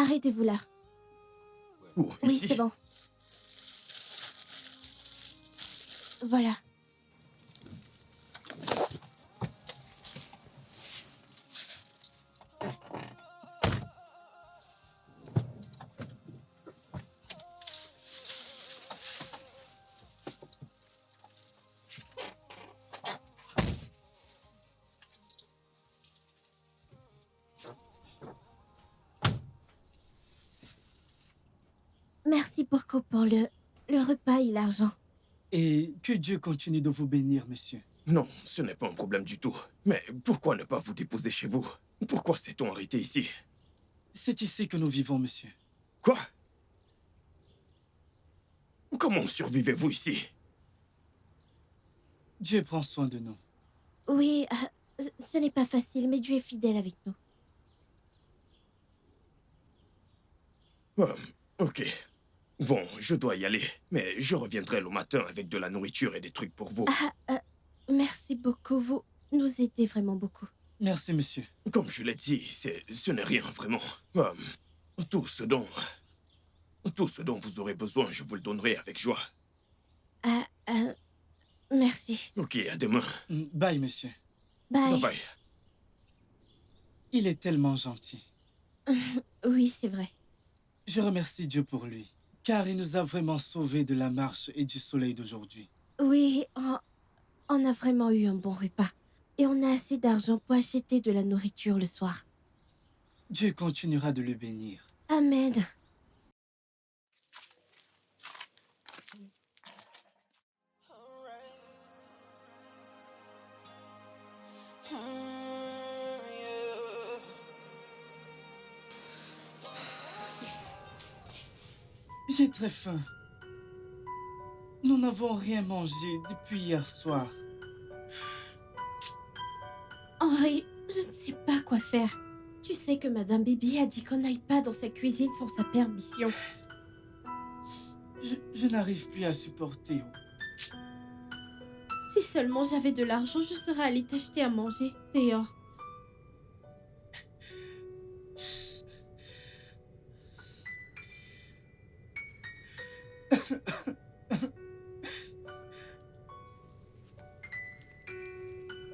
Arrêtez-vous là. Où? Oui, Ici? c'est bon. Voilà. Merci beaucoup pour le repas et l'argent. Et que Dieu continue de vous bénir, monsieur. Non, ce n'est pas un problème du tout. Mais pourquoi ne pas vous déposer chez vous? Pourquoi s'est-on arrêté ici? C'est ici que nous vivons, monsieur. Quoi? Comment survivez-vous ici? Dieu prend soin de nous. Oui, ce n'est pas facile, mais Dieu est fidèle avec nous. Ok. Bon, je dois y aller. Mais je reviendrai le matin avec de la nourriture et des trucs pour vous. Merci beaucoup, vous nous aidez vraiment beaucoup. Merci, monsieur. Comme je l'ai dit, ce n'est rien vraiment. Tout ce dont vous aurez besoin, je vous le donnerai avec joie. Merci. Ok, à demain. Bye, monsieur. Bye. Bye bye. Il est tellement gentil. Oui, c'est vrai. Je remercie Dieu pour lui, car il nous a vraiment sauvés de la marche et du soleil d'aujourd'hui. Oui, on a vraiment eu un bon repas. Et on a assez d'argent pour acheter de la nourriture le soir. Dieu continuera de le bénir. Amen. J'ai très faim. Nous n'avons rien mangé depuis hier soir. Henri, je ne sais pas quoi faire. Tu sais que Madame Bibi a dit qu'on n'aille pas dans sa cuisine sans sa permission. Je n'arrive plus à supporter. Si seulement j'avais de l'argent, je serais allée t'acheter à manger dehors.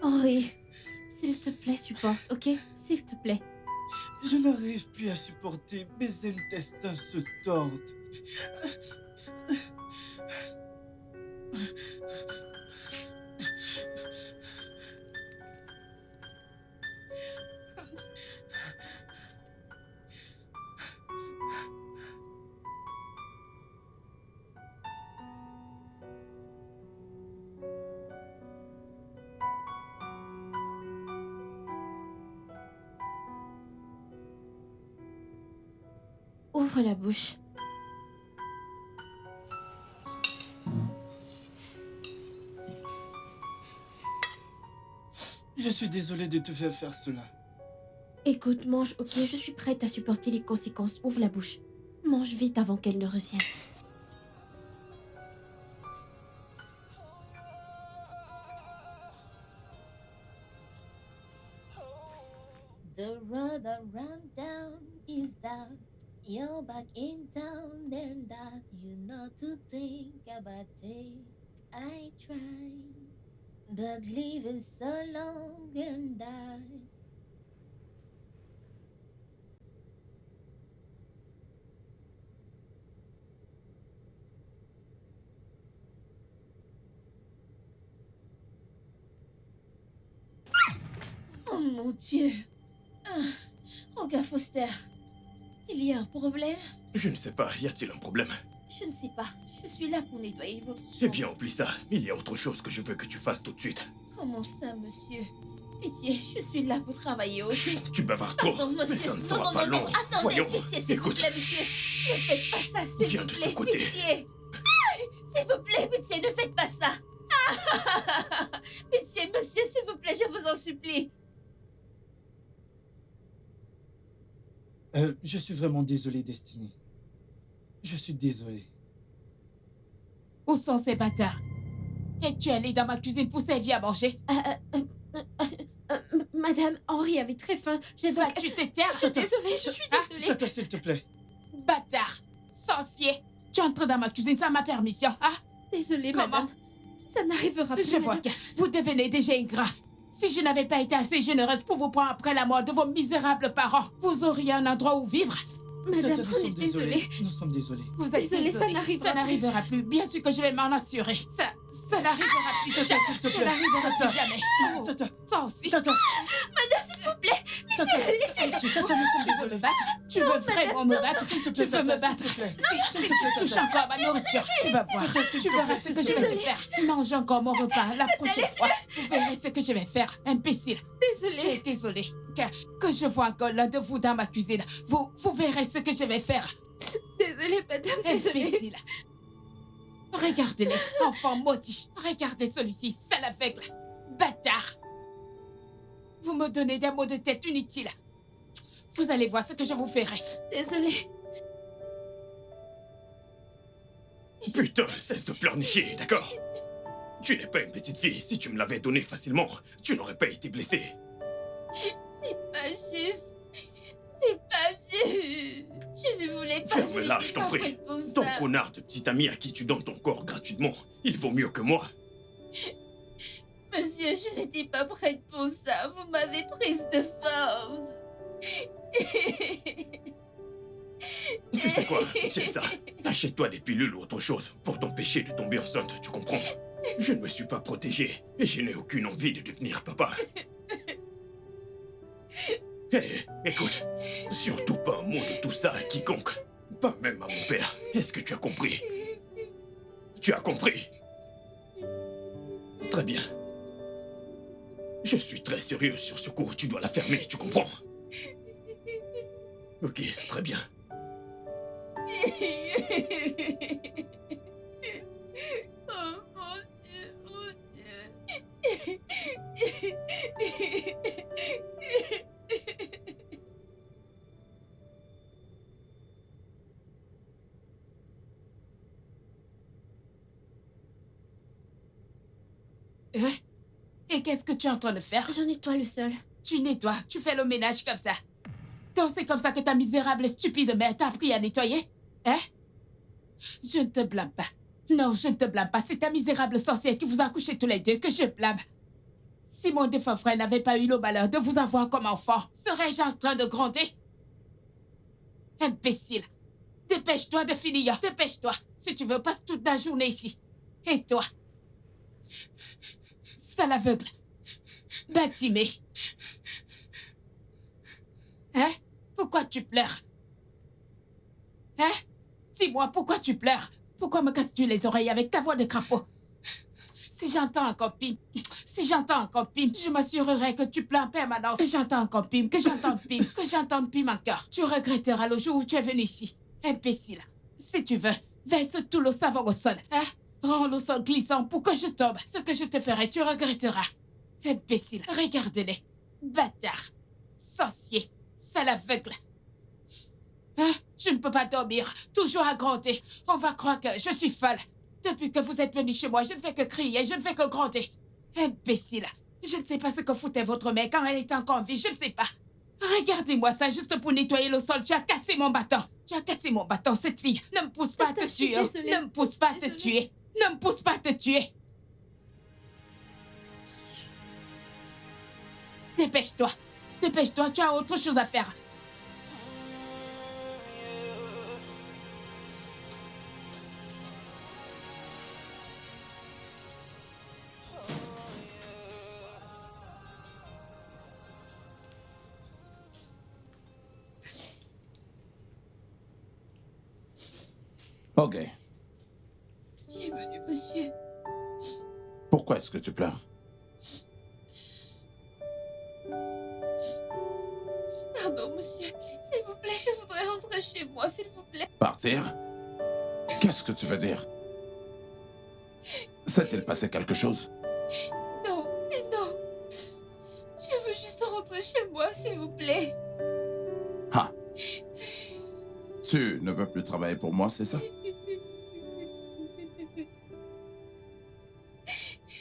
Henri, s'il te plaît, supporte, ok? S'il te plaît. Je n'arrive plus à supporter. Mes intestins se tordent. Ouvre la bouche. Je suis désolé de te faire cela. Écoute, mange, ok? Je suis prête à supporter les conséquences. Ouvre la bouche. Mange vite avant qu'elle ne revienne. The road I run down is down. You're back in town, then that you know to think about it. I try, but living so long and die. Oh mon Dieu! Regarde Foster, il y a un problème? Je ne sais pas, y a-t-il un problème? Je ne sais pas, je suis là pour nettoyer votre chambre. Eh bien, oublie ça. Il y a autre chose que je veux que tu fasses tout de suite. Comment ça, monsieur? Pitié, je suis là pour travailler aussi. Chut, tu bavardes trop. Pardon, monsieur. Mais ça ne non, sera non, pas non, long. non, attendez, Voyons. pitié, s'il vous Écoute. plaît, monsieur. Ne faites pas ça, s'il Viens vous de plaît. ce côté. Pitié. S'il vous plaît, pitié, ne faites pas ça. Pitié, monsieur, s'il vous plaît, je vous en supplie. Je suis vraiment désolé, Destiny. Je suis désolé. Où sont ces bâtards? Es-tu allé dans ma cuisine pour servir à manger? Madame, Henri avait très faim. J'ai donc... Vas-tu te taire? Je suis désolée, je suis désolée. Tata, s'il te plaît. Bâtard! Sorcier! Tu entres dans ma cuisine sans ma permission, hein? Désolée, Comment? madame. Ça n'arrivera plus, Je vois madame. que vous devenez déjà ingrat. Si je n'avais pas été assez généreuse pour vous prendre après la mort de vos misérables parents, vous auriez un endroit où vivre. Madame, Tata, nous on est sommes désolés. désolés. Nous sommes désolés. Vous êtes Désolée, ça désolé. n'arrivera Ça n'arrivera plus. Bien sûr que je vais m'en assurer. Ça n'arrivera plus. Tata, s'il te Ça plaît. n'arrivera Tata. plus jamais. Oh, Tata, toi aussi. Tata. S'il vous plaît, Tata, laissez-le. Tata, nous sommes Tu veux désolés. me battre? Tu veux vraiment me battre? S'il te Tu plaît, veux me Tata, battre? s'il te plaît. Si tu touches encore à ma nourriture, tu vas voir. Tu verras ce que je vais te faire. Mange encore mon repas la prochaine fois. Vous verrez ce que je vais faire, imbécile. Je Désolée. suis désolée que je vois encore l'un de vous dans ma cuisine. Vous verrez ce que je vais faire, Désolée, madame, désolée. imbécile. Regardez-les, enfants maudits. Regardez celui-ci, sale aveugle. Bâtard. Vous me donnez des mots de tête inutiles. Vous allez voir ce que je vous ferai. Désolée. Putain, cesse de pleurnicher, d'accord? Tu n'es pas une petite fille. Si tu me l'avais donné facilement, tu n'aurais pas été blessée. C'est pas juste. C'est pas juste. Je ne voulais pas. Ferme-la, je t'en prie. Ton connard de petit ami à qui tu donnes ton corps gratuitement, il vaut mieux que moi. Monsieur, je n'étais pas prête pour ça. Vous m'avez prise de force. Tu sais quoi? Tiens ça. Achète-toi des pilules ou autre chose pour t'empêcher de tomber enceinte, tu comprends? Je ne me suis pas protégé et je n'ai aucune envie de devenir papa. Hé, écoute, surtout pas un mot de tout ça à quiconque. Pas même à mon père. Est-ce que tu as compris? Tu as compris? Très bien. Je suis très sérieux sur ce coup. Tu dois la fermer, tu comprends? Ok, très bien. Oh mon Dieu, mon Dieu. Et qu'est-ce que tu es en train de faire? Je nettoie le sol. Tu nettoies, tu fais le ménage comme ça. Donc c'est comme ça que ta misérable et stupide mère t'a appris à nettoyer? Hein? Je ne te blâme pas. Non, je ne te blâme pas. C'est ta misérable sorcière qui vous a couchés tous les deux que je blâme. Si mon défunt frère n'avait pas eu le malheur de vous avoir comme enfant, serais-je en train de gronder? Imbécile. Dépêche-toi de finir. Dépêche-toi. Si tu veux, passe toute la journée ici. Et toi? Sale aveugle. Bâtimé. Hein? Pourquoi tu pleures? Hein? Dis-moi, pourquoi tu pleures? Pourquoi me casses-tu les oreilles avec ta voix de crapaud? Si j'entends encore pim, je m'assurerai que tu pleures en permanence. Que j'entends pim encore. Tu regretteras le jour où tu es venu ici. Imbécile. Si tu veux, verse tout le savon au sol, hein? Rends le sol glissant pour que je tombe. Ce que je te ferai, tu regretteras. Imbécile, regarde-les. Bâtard. Sorcier. Sale aveugle. Hein? Je ne peux pas dormir. Toujours à gronder. On va croire que je suis folle. Depuis que vous êtes venu chez moi, je ne fais que crier, je ne fais que gronder. Imbécile. Je ne sais pas ce que foutait votre mère quand elle était encore en vie, je ne sais pas. Regardez-moi ça, juste pour nettoyer le sol. Tu as cassé mon bâton. Tu as cassé mon bâton, cette fille. Ne me pousse pas à te tuer. Ne me pousse pas à te tuer. Ne me pousse pas à te tuer. Dépêche-toi. Dépêche-toi, tu as autre chose à faire. Ok. Qui est venu, monsieur? Pourquoi est-ce que tu pleures? Pardon, monsieur. S'il vous plaît, je voudrais rentrer chez moi, s'il vous plaît. Partir? Qu'est-ce que tu veux dire? S'est-il passé quelque chose? Non, mais non. Je veux juste rentrer chez moi, s'il vous plaît. Ah. Tu ne veux plus travailler pour moi, c'est ça?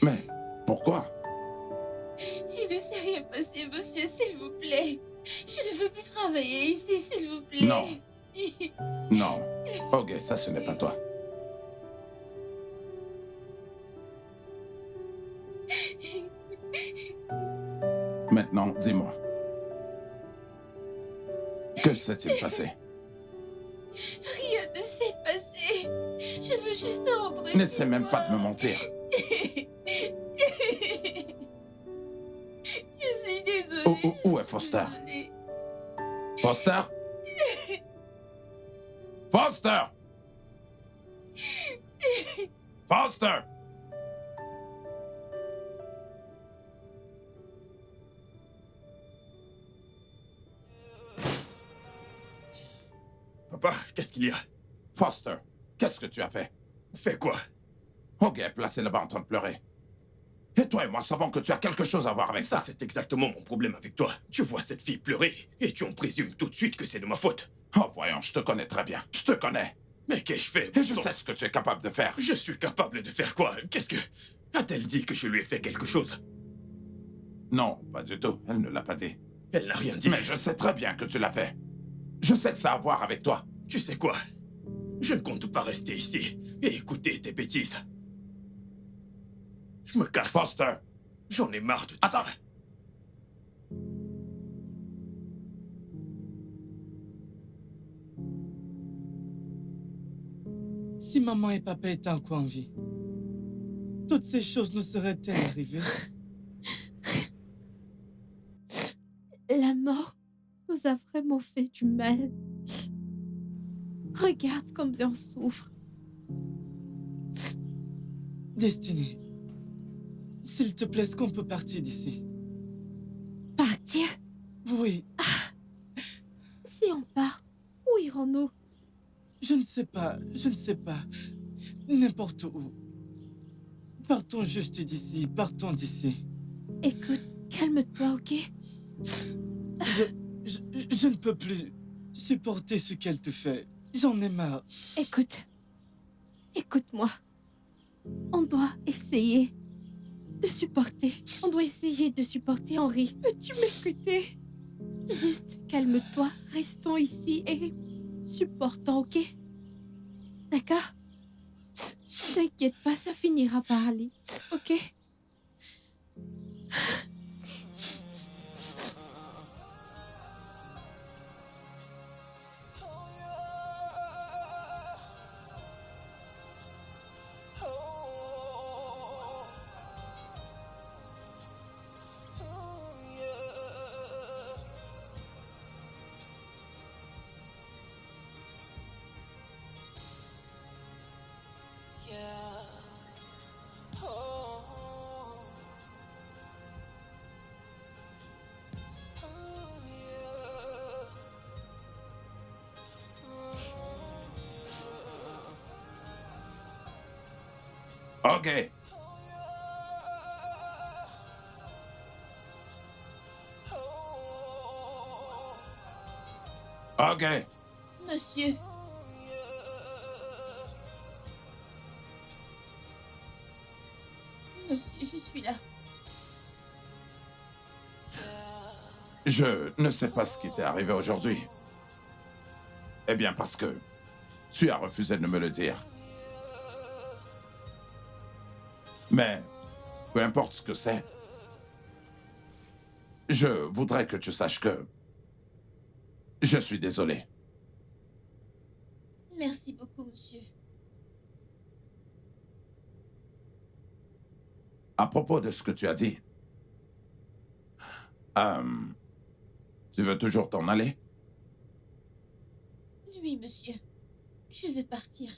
Mais pourquoi? Il ne s'est rien passé. assez, monsieur, s'il vous plaît. Je ne veux plus travailler ici, s'il vous plaît. Non. Non. Ok, ça, ce n'est pas toi. Maintenant, dis-moi. Que s'est-il passé? Rien ne s'est passé. Je veux juste rentrer. N'essaie même pas de me mentir. Je suis désolée. Où est Foster? Désolée. Foster? Foster! Foster! Papa, qu'est-ce qu'il y a? Foster, qu'est-ce que tu as fait? Fais quoi? Ok, placé là-bas en train de pleurer. Et toi et moi savons que tu as quelque chose à voir avec Ça, ça. c'est exactement mon problème avec toi. Tu vois cette fille pleurer et tu en présumes tout de suite que c'est de ma faute. Oh, voyons, je te connais très bien. Je te connais. Mais qu'ai-je fait? Et je sais ce que tu es capable de faire. Je suis capable de faire quoi? Qu'est-ce que... A-t-elle dit que je lui ai fait quelque chose? Non, pas du tout. Elle ne l'a pas dit. Elle n'a rien dit. Mais je sais très bien que tu l'as fait. Je sais que ça a à voir avec toi. Tu sais quoi? Je ne compte pas rester ici et écouter tes bêtises. Je me casse. Foster! J'en ai marre de tout Attends. ça. Si maman et papa étaient encore en vie, toutes ces choses ne seraient-elles arrivées? La mort nous a vraiment fait du mal. Regarde combien on souffre. Destiny, s'il te plaît, est-ce qu'on peut partir d'ici? Partir? Oui, Si on part, où irons-nous? je ne sais pas, N'importe où. Partons juste d'ici, partons d'ici. Écoute, calme-toi, ok? Je ne peux plus supporter ce qu'elle te fait. J'en ai marre. Écoute. Écoute-moi. On doit essayer de supporter. On doit essayer de supporter Henri. Peux-tu m'écouter? Juste calme-toi. Restons ici et supportons, ok? D'accord? T'inquiète pas, ça finira par aller. Ok? Ok. Ok. Monsieur. Monsieur, je suis là. Je ne sais pas ce qui t'est arrivé aujourd'hui. Eh bien, parce que tu as refusé de me le dire. Mais, peu importe ce que c'est, je voudrais que tu saches que je suis désolé. Merci beaucoup, monsieur. À propos de ce que tu as dit, tu veux toujours t'en aller? Oui, monsieur. Je vais partir.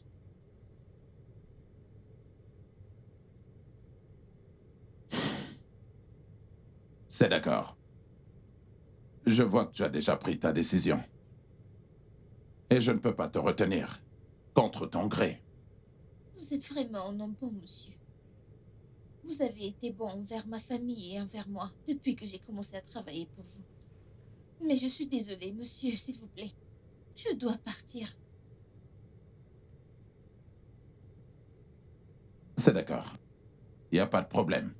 C'est d'accord. Je vois que tu as déjà pris ta décision. Et je ne peux pas te retenir contre ton gré. Vous êtes vraiment un homme bon, monsieur. Vous avez été bon envers ma famille et envers moi depuis que j'ai commencé à travailler pour vous. Mais je suis désolée, monsieur, s'il vous plaît. Je dois partir. C'est d'accord. Il n'y a pas de problème.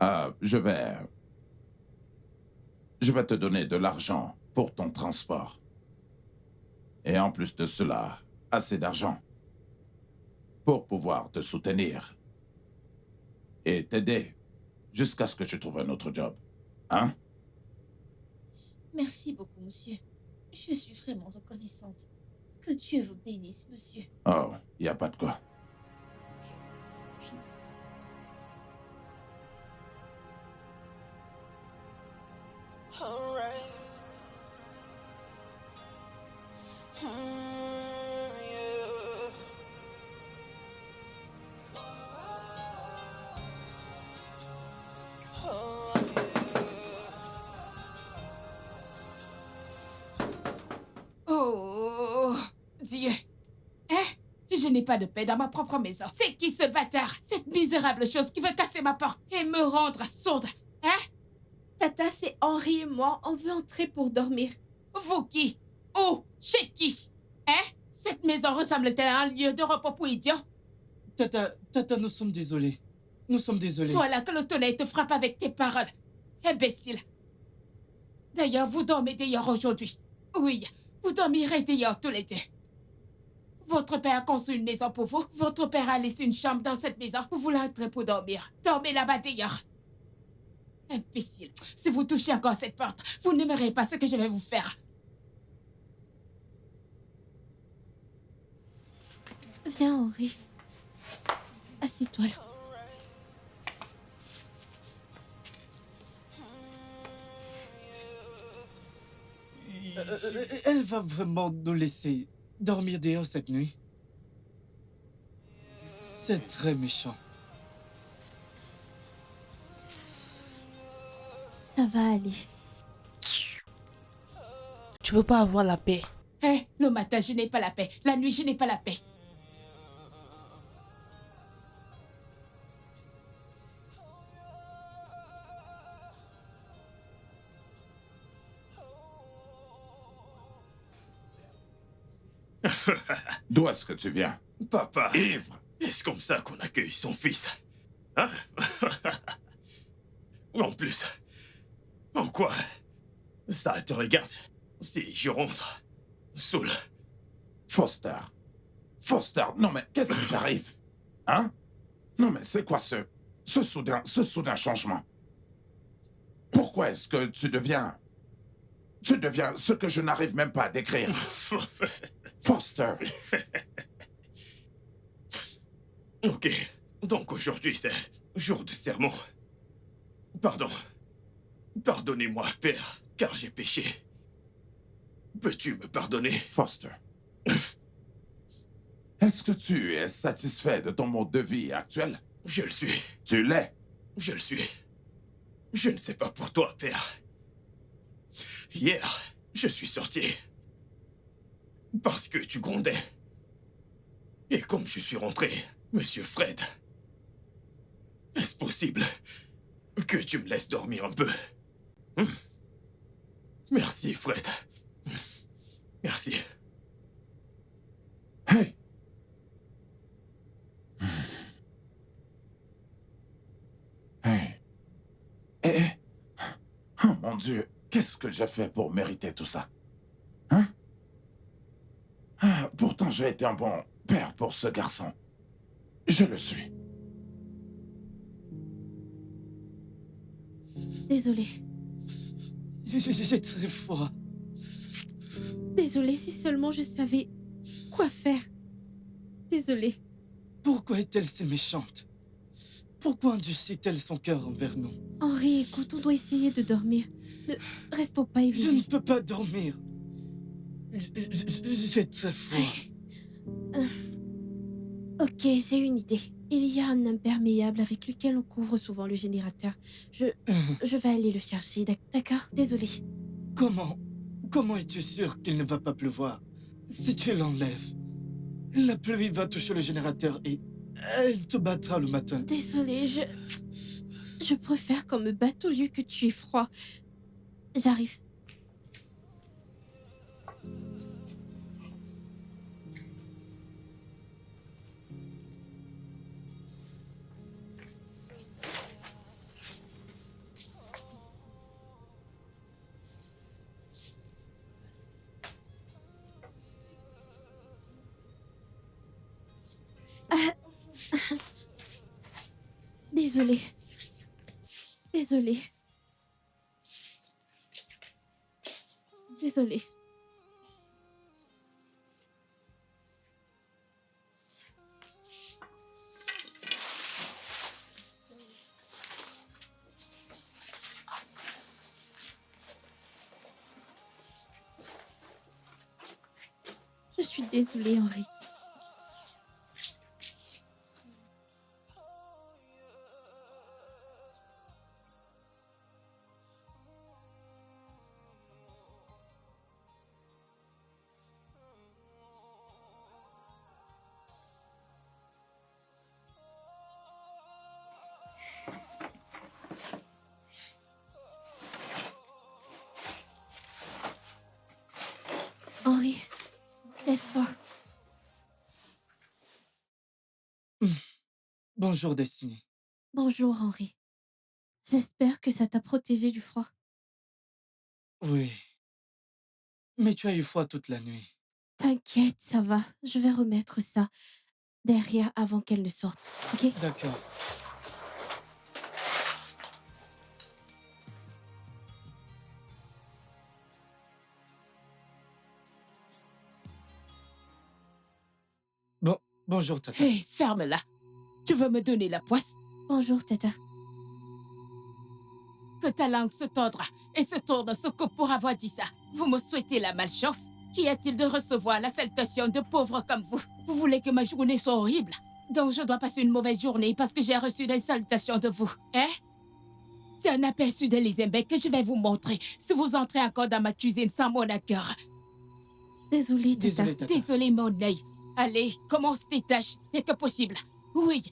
Je vais te donner de l'argent pour ton transport. Et en plus de cela, assez d'argent pour pouvoir te soutenir et t'aider jusqu'à ce que je trouve un autre job. Hein? Merci beaucoup, monsieur. Je suis vraiment reconnaissante. Que Dieu vous bénisse, monsieur. Oh, y a pas de quoi. Oh, Dieu. Hein? Je n'ai pas de paix dans ma propre maison. C'est qui ce bâtard? Cette misérable chose qui veut casser ma porte et me rendre sourde. Hein? Tata, c'est Henri et moi. On veut entrer pour dormir. Vous qui? Où? Chez qui? Hein? Cette maison ressemble-t-elle à un lieu de repos pour idiots? Tata, nous sommes désolés. Nous sommes désolés. Toi là que le tonnerre te frappe avec tes paroles. Imbécile. D'ailleurs, vous dormez dehors aujourd'hui. Oui, vous dormirez dehors tous les deux. Votre père a construit une maison pour vous. Votre père a laissé une chambre dans cette maison. Vous voulez entrer pour dormir. Dormez là-bas dehors. Imbécile. Si vous touchez encore cette porte, vous n'aimerez pas ce que je vais vous faire. Viens, Henri. Assieds-toi là. Elle va vraiment nous laisser dormir dehors cette nuit? C'est très méchant. Ça va aller. Tu peux pas avoir la paix. Hé, le matin, je n'ai pas la paix. La nuit, je n'ai pas la paix. D'où est-ce que tu viens? Papa, Ivre! est-ce comme ça qu'on accueille son fils? Hein? En plus, en quoi ça te regarde si je rentre saoul? Foster! Foster! Non mais qu'est-ce qui t'arrive? Hein? Non mais c'est quoi ce soudain changement? Pourquoi est-ce que tu deviens ce que je n'arrive même pas à décrire? Foster! Ok, donc aujourd'hui c'est jour de sermon. Pardon. Pardonnez-moi, Père, car j'ai péché. Peux-tu me pardonner? Foster. Est-ce que tu es satisfait de ton mode de vie actuel? Je le suis. Tu l'es? Je le suis. Je ne sais pas pour toi, Père. Hier, je suis sorti. Parce que tu grondais. Et comme je suis rentré, Monsieur Fred, est-ce possible que tu me laisses dormir un peu? Merci, Fred. Merci. Hey! Hey! Oh mon Dieu, qu'est-ce que j'ai fait pour mériter tout ça? Hein? Pourtant j'ai été un bon père pour ce garçon. Je le suis. Désolée. J'ai très froid. Désolée, si seulement je savais quoi faire. Désolée. Pourquoi est-elle si méchante? Pourquoi endurcit-elle son cœur envers nous? Henri, écoute, on doit essayer de dormir. Ne restons pas Je ne éveillés. peux pas dormir. J'ai très froid. Ok, j'ai une idée. Il y a un imperméable avec lequel on couvre souvent le générateur. Je vais aller le chercher, d'accord? Désolée. Comment es-tu sûr qu'il ne va pas pleuvoir? Si tu l'enlèves, la pluie va toucher le générateur et elle te battra le matin. Désolée, je préfère qu'on me batte au lieu que tu aies froid. J'arrive. Désolée. Désolée. Désolée. Je suis désolée, Henri. Henri, lève-toi. Bonjour, Destiny. Bonjour, Henri. J'espère que ça t'a protégé du froid. Oui. Mais tu as eu froid toute la nuit. T'inquiète, ça va. Je vais remettre ça derrière avant qu'elle ne sorte. Ok? D'accord. Bon, bonjour, Tata. Hé, ferme-la. Tu veux me donner la poisse? Bonjour, Tata. Que ta langue se tordra et se tourne, se coupe pour avoir dit ça. Vous me souhaitez la malchance? Qu'y a-t-il de recevoir la salutation de pauvres comme vous? Vous voulez que ma journée soit horrible? Donc je dois passer une mauvaise journée parce que j'ai reçu des salutations de vous, hein? C'est un aperçu d'Elizabeth que je vais vous montrer si vous entrez encore dans ma cuisine sans mon accord. Désolée, Tata. Désolé, Tata. Désolé, mon œil. Allez, commence tes tâches dès que possible. Oui,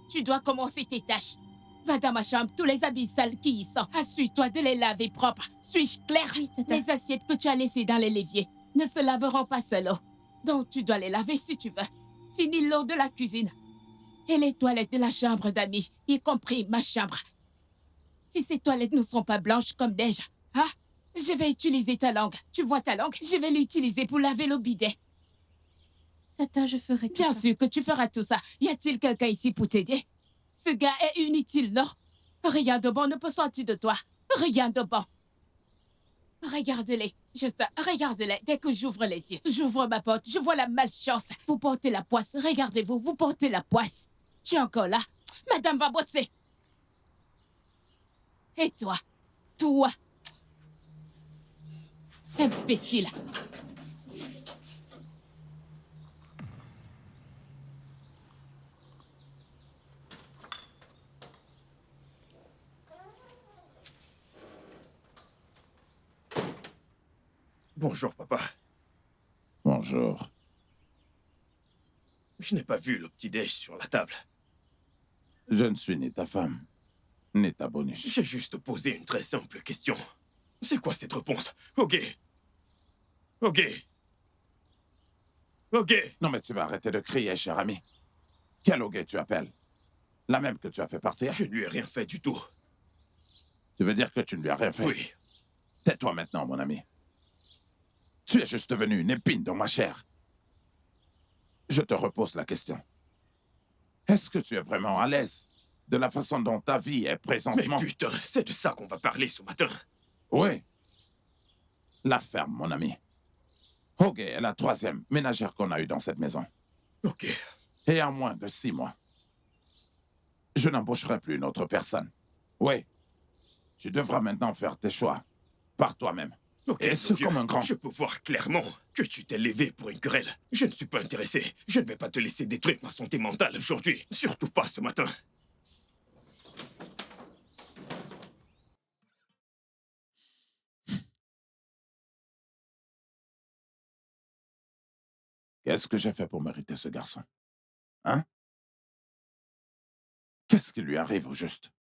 tu dois commencer tes tâches. Va dans ma chambre, tous les habits sales qui y sont. Assure-toi de les laver propres. Suis-je clair? Oui, Tata. Les assiettes que tu as laissées dans les l'évier ne se laveront pas seules. Donc tu dois les laver si tu veux. Finis l'eau de la cuisine. Et les toilettes de la chambre d'amis, y compris ma chambre. Si ces toilettes ne sont pas blanches comme neige, hein? Je vais utiliser ta langue. Tu vois ta langue? Je vais l'utiliser pour laver le bidet. Tata, je ferai tout Bien ça. sûr que tu feras tout ça. Y a-t-il quelqu'un ici pour t'aider? Ce gars est inutile, non? Rien de bon ne peut sortir de toi. Rien de bon. Regardez-les. Juste, regardez-les. Dès que j'ouvre les yeux, j'ouvre ma porte, je vois la malchance. Vous portez la poisse. Regardez-vous, vous portez la poisse. Tu es encore là? Madame va bosser. Et toi? Toi? Imbécile. Bonjour, papa. Bonjour. Je n'ai pas vu le petit-déj sur la table. Je ne suis ni ta femme, ni ta boniche. J'ai juste posé une très simple question. C'est quoi cette réponse? Ok. Ok. Ok. Non mais tu vas arrêter de crier, cher ami. Quel hoguet tu appelles? La même que tu as fait partir? Je ne lui ai rien fait du tout. Tu veux dire que tu ne lui as rien fait? Oui. Tais-toi maintenant, mon ami. Tu es juste devenu une épine dans ma chair. Je te repose la question. Est-ce que tu es vraiment à l'aise de la façon dont ta vie est Mais présentement? putain, c'est de ça qu'on va parler ce matin. Oui. La ferme, mon ami. Hoguet est la troisième ménagère qu'on a eue dans cette maison. Ok. Et en moins de 6 mois, je n'embaucherai plus une autre personne. Oui. Tu devras maintenant faire tes choix. Par toi-même. Ok, Et mon ce vieux, comme un grand. je peux voir clairement que tu t'es levé pour une querelle. Je ne suis pas intéressé. Je ne vais pas te laisser détruire ma santé mentale aujourd'hui. Surtout pas ce matin. Qu'est-ce que j'ai fait pour mériter ce garçon? Hein? Qu'est-ce qui lui arrive au juste?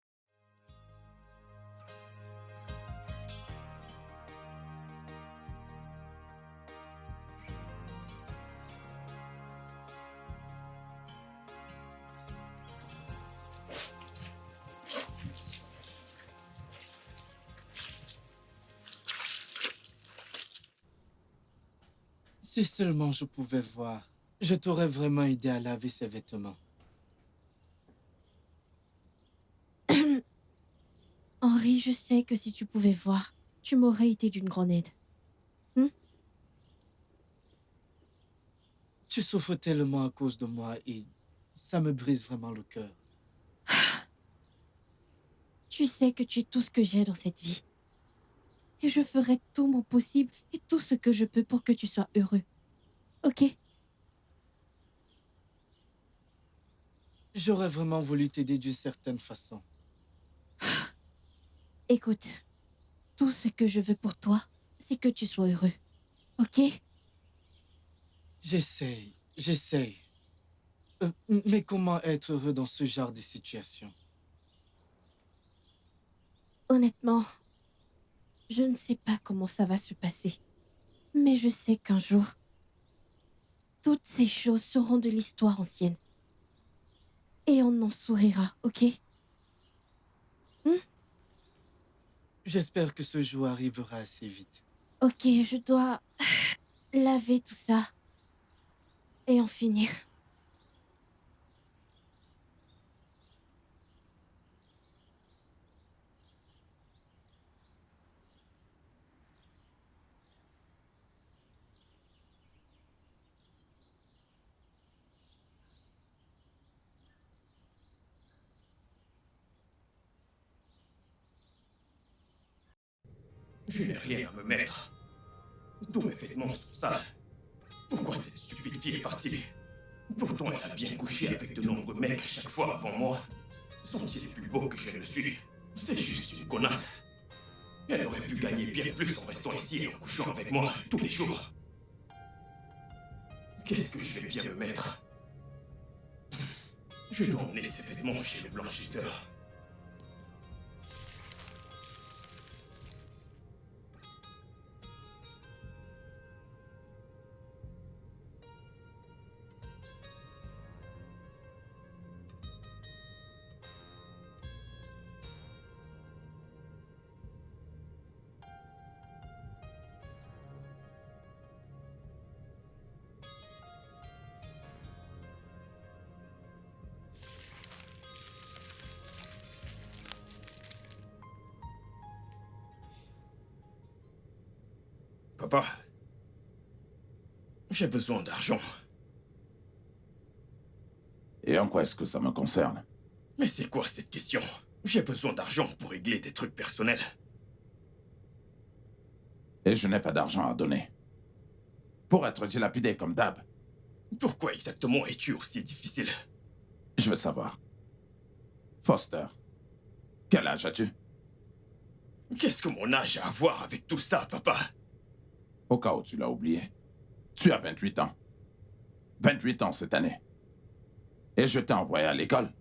Si seulement je pouvais voir, je t'aurais vraiment aidé à laver ses vêtements. Henri, je sais que si tu pouvais voir, tu m'aurais été d'une grande aide. Tu souffres tellement à cause de moi et ça me brise vraiment le cœur. Tu sais que tu es tout ce que j'ai dans cette vie. Et je ferai tout mon possible et tout ce que je peux pour que tu sois heureux. Ok? J'aurais vraiment voulu t'aider d'une certaine façon. Écoute, tout ce que je veux pour toi, c'est que tu sois heureux. Ok? J'essaye. Mais comment être heureux dans ce genre de situation? Honnêtement, je ne sais pas comment ça va se passer. Mais je sais qu'un jour, toutes ces choses seront de l'histoire ancienne. Et on en sourira, ok? J'espère que ce jour arrivera assez vite. Ok, je dois laver tout ça et en finir. Je n'ai rien à me mettre. Tous mes vêtements sont sales. Pourquoi cette stupide fille est partie? Pourtant, elle a bien couché avec de nombreux mecs à chaque fois avant moi. Sont-ils plus beaux que je ne le suis? C'est juste une connasse. Elle aurait pu gagner bien plus en restant ici et en couchant avec moi tous les jours. Qu'est-ce que je vais bien me mettre? Je dois emmener ces vêtements chez le blanchisseur. Papa, j'ai besoin d'argent. Et en quoi est-ce que ça me concerne? Mais c'est quoi cette question? J'ai besoin d'argent pour régler des trucs personnels. Et je n'ai pas d'argent à donner. Pour être dilapidé comme d'hab. Pourquoi exactement es-tu aussi difficile? Je veux savoir. Foster, quel âge as-tu? Qu'est-ce que mon âge a à voir avec tout ça, papa? Au cas où tu l'as oublié. Tu as 28 ans. 28 ans cette année. Et je t'ai envoyé à l'école.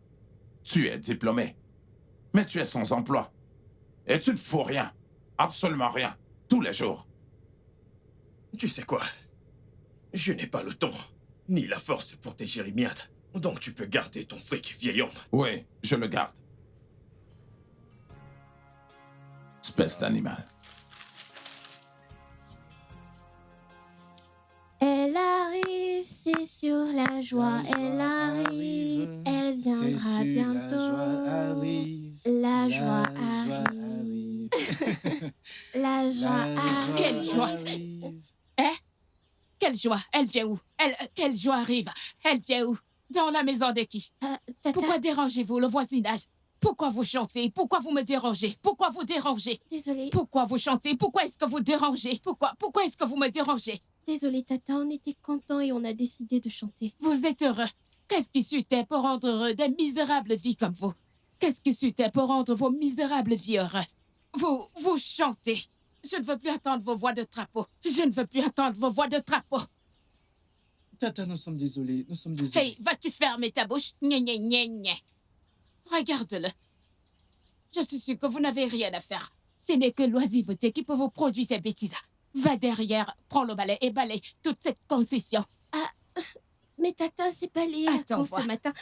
Tu es diplômé. Mais tu es sans emploi. Et tu ne fous rien. Absolument rien. Tous les jours. Tu sais quoi? Je n'ai pas le temps, ni la force pour tes jérémiades. Donc tu peux garder ton fric, vieil homme. Oui, je le garde. Espèce d'animal. Elle arrive, c'est sur la joie. Elle arrive, elle viendra bientôt. La joie arrive. La joie arrive. Quelle joie! Hein? Quelle joie? Elle vient où? Quelle joie arrive? Elle vient où? Dans la maison de qui? Tata, Pourquoi dérangez-vous le voisinage? Pourquoi vous chantez? Pourquoi vous me dérangez? Pourquoi vous dérangez? désolée. Pourquoi vous chantez? Pourquoi est-ce que vous dérangez? Pourquoi est-ce que vous me dérangez? Désolée, Tata, on était contents et on a décidé de chanter. Vous êtes heureux. Qu'est-ce qui suitait pour rendre heureux des misérables vies comme vous? Qu'est-ce qui suitait pour rendre vos misérables vies heureux? Vous chantez. Je ne veux plus entendre vos voix de trapeau. Je ne veux plus entendre vos voix de trapeau. Tata, nous sommes désolés. Nous sommes désolés. Hey, vas-tu fermer ta bouche? Gna gna gna gna. Regarde-le. Je suis sûre que vous n'avez rien à faire. Ce n'est que l'oisiveté qui peut vous produire ces bêtises. Va derrière, prends le balai et balaye toute cette concession. Mais Tata, c'est pas lié à Attends, quand voir. ce matin.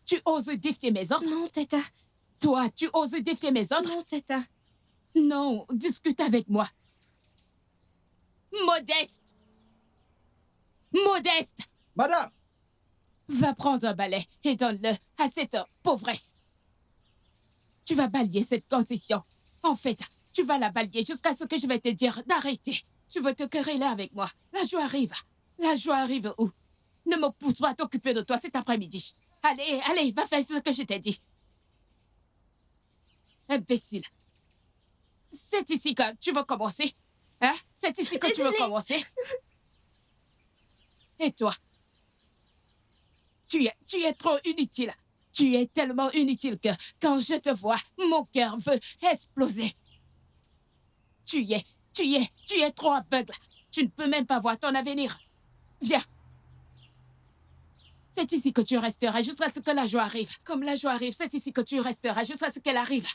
Tu oses défier mes ordres? Non, Tata. Toi, tu oses défier mes ordres? Non, Tata. Non, discute avec moi. Modeste! Modeste! Madame! Va prendre un balai et donne-le à cette pauvresse. Tu vas balayer cette concession. En fait, tu vas la balayer jusqu'à ce que je vais te dire d'arrêter. Tu veux te quereller avec moi. La joie arrive. La joie arrive où? Ne me pousse pas à t'occuper de toi cet après-midi. Allez, allez, va faire ce que je t'ai dit. Imbécile. C'est ici que tu veux commencer? Hein? C'est ici que tu veux commencer? Et toi? Tu es trop inutile. Tu es tellement inutile que quand je te vois, mon cœur veut exploser. Tu es trop aveugle. Tu ne peux même pas voir ton avenir. Viens. C'est ici que tu resteras jusqu'à ce que la joie arrive. Comme la joie arrive, c'est ici que tu resteras jusqu'à ce qu'elle arrive.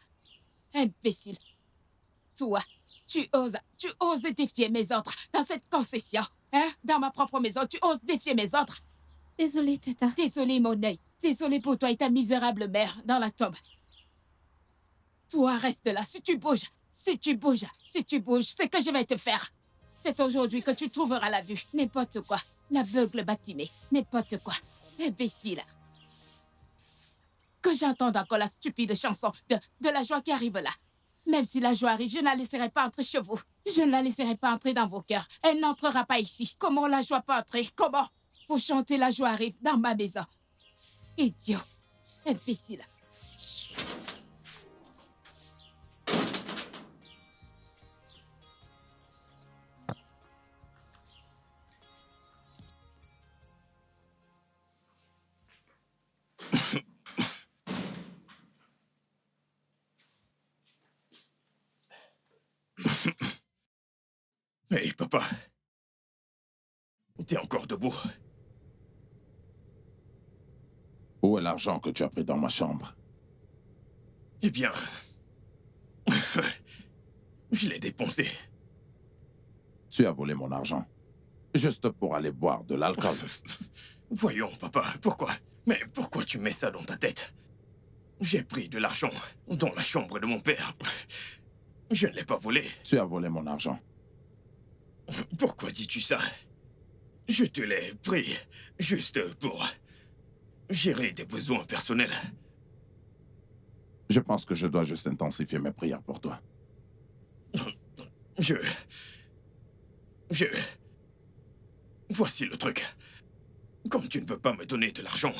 Imbécile. Toi, tu oses défier mes ordres dans cette concession. Hein? Dans ma propre maison, tu oses défier mes ordres. Désolée, Tata. Désolée, mon œil. Désolée pour toi et ta misérable mère dans la tombe. Toi, reste là. Si tu bouges, c'est que je vais te faire. C'est aujourd'hui que tu trouveras la vue. N'importe quoi. L'aveugle bâtimé. N'importe quoi. Imbécile. Que j'entende encore la stupide chanson de la joie qui arrive là. Même si la joie arrive, je ne la laisserai pas entrer chez vous. Je ne la laisserai pas entrer dans vos cœurs. Elle n'entrera pas ici. Comment la joie peut entrer? Comment? Vous chantez la joie arrive dans ma maison. Idiot. Imbécile. Hey, papa. T'es encore debout? Où est l'argent que tu as pris dans ma chambre? Eh bien... je l'ai dépensé. Tu as volé mon argent. Juste pour aller boire de l'alcool. Voyons, papa, pourquoi? Mais pourquoi tu mets ça dans ta tête? J'ai pris de l'argent dans la chambre de mon père. Je ne l'ai pas volé. Tu as volé mon argent. Pourquoi dis-tu ça? Je te l'ai pris juste pour gérer des besoins personnels. Je pense que je dois juste intensifier mes prières pour toi. Voici le truc. Comme tu ne veux pas me donner de l'argent,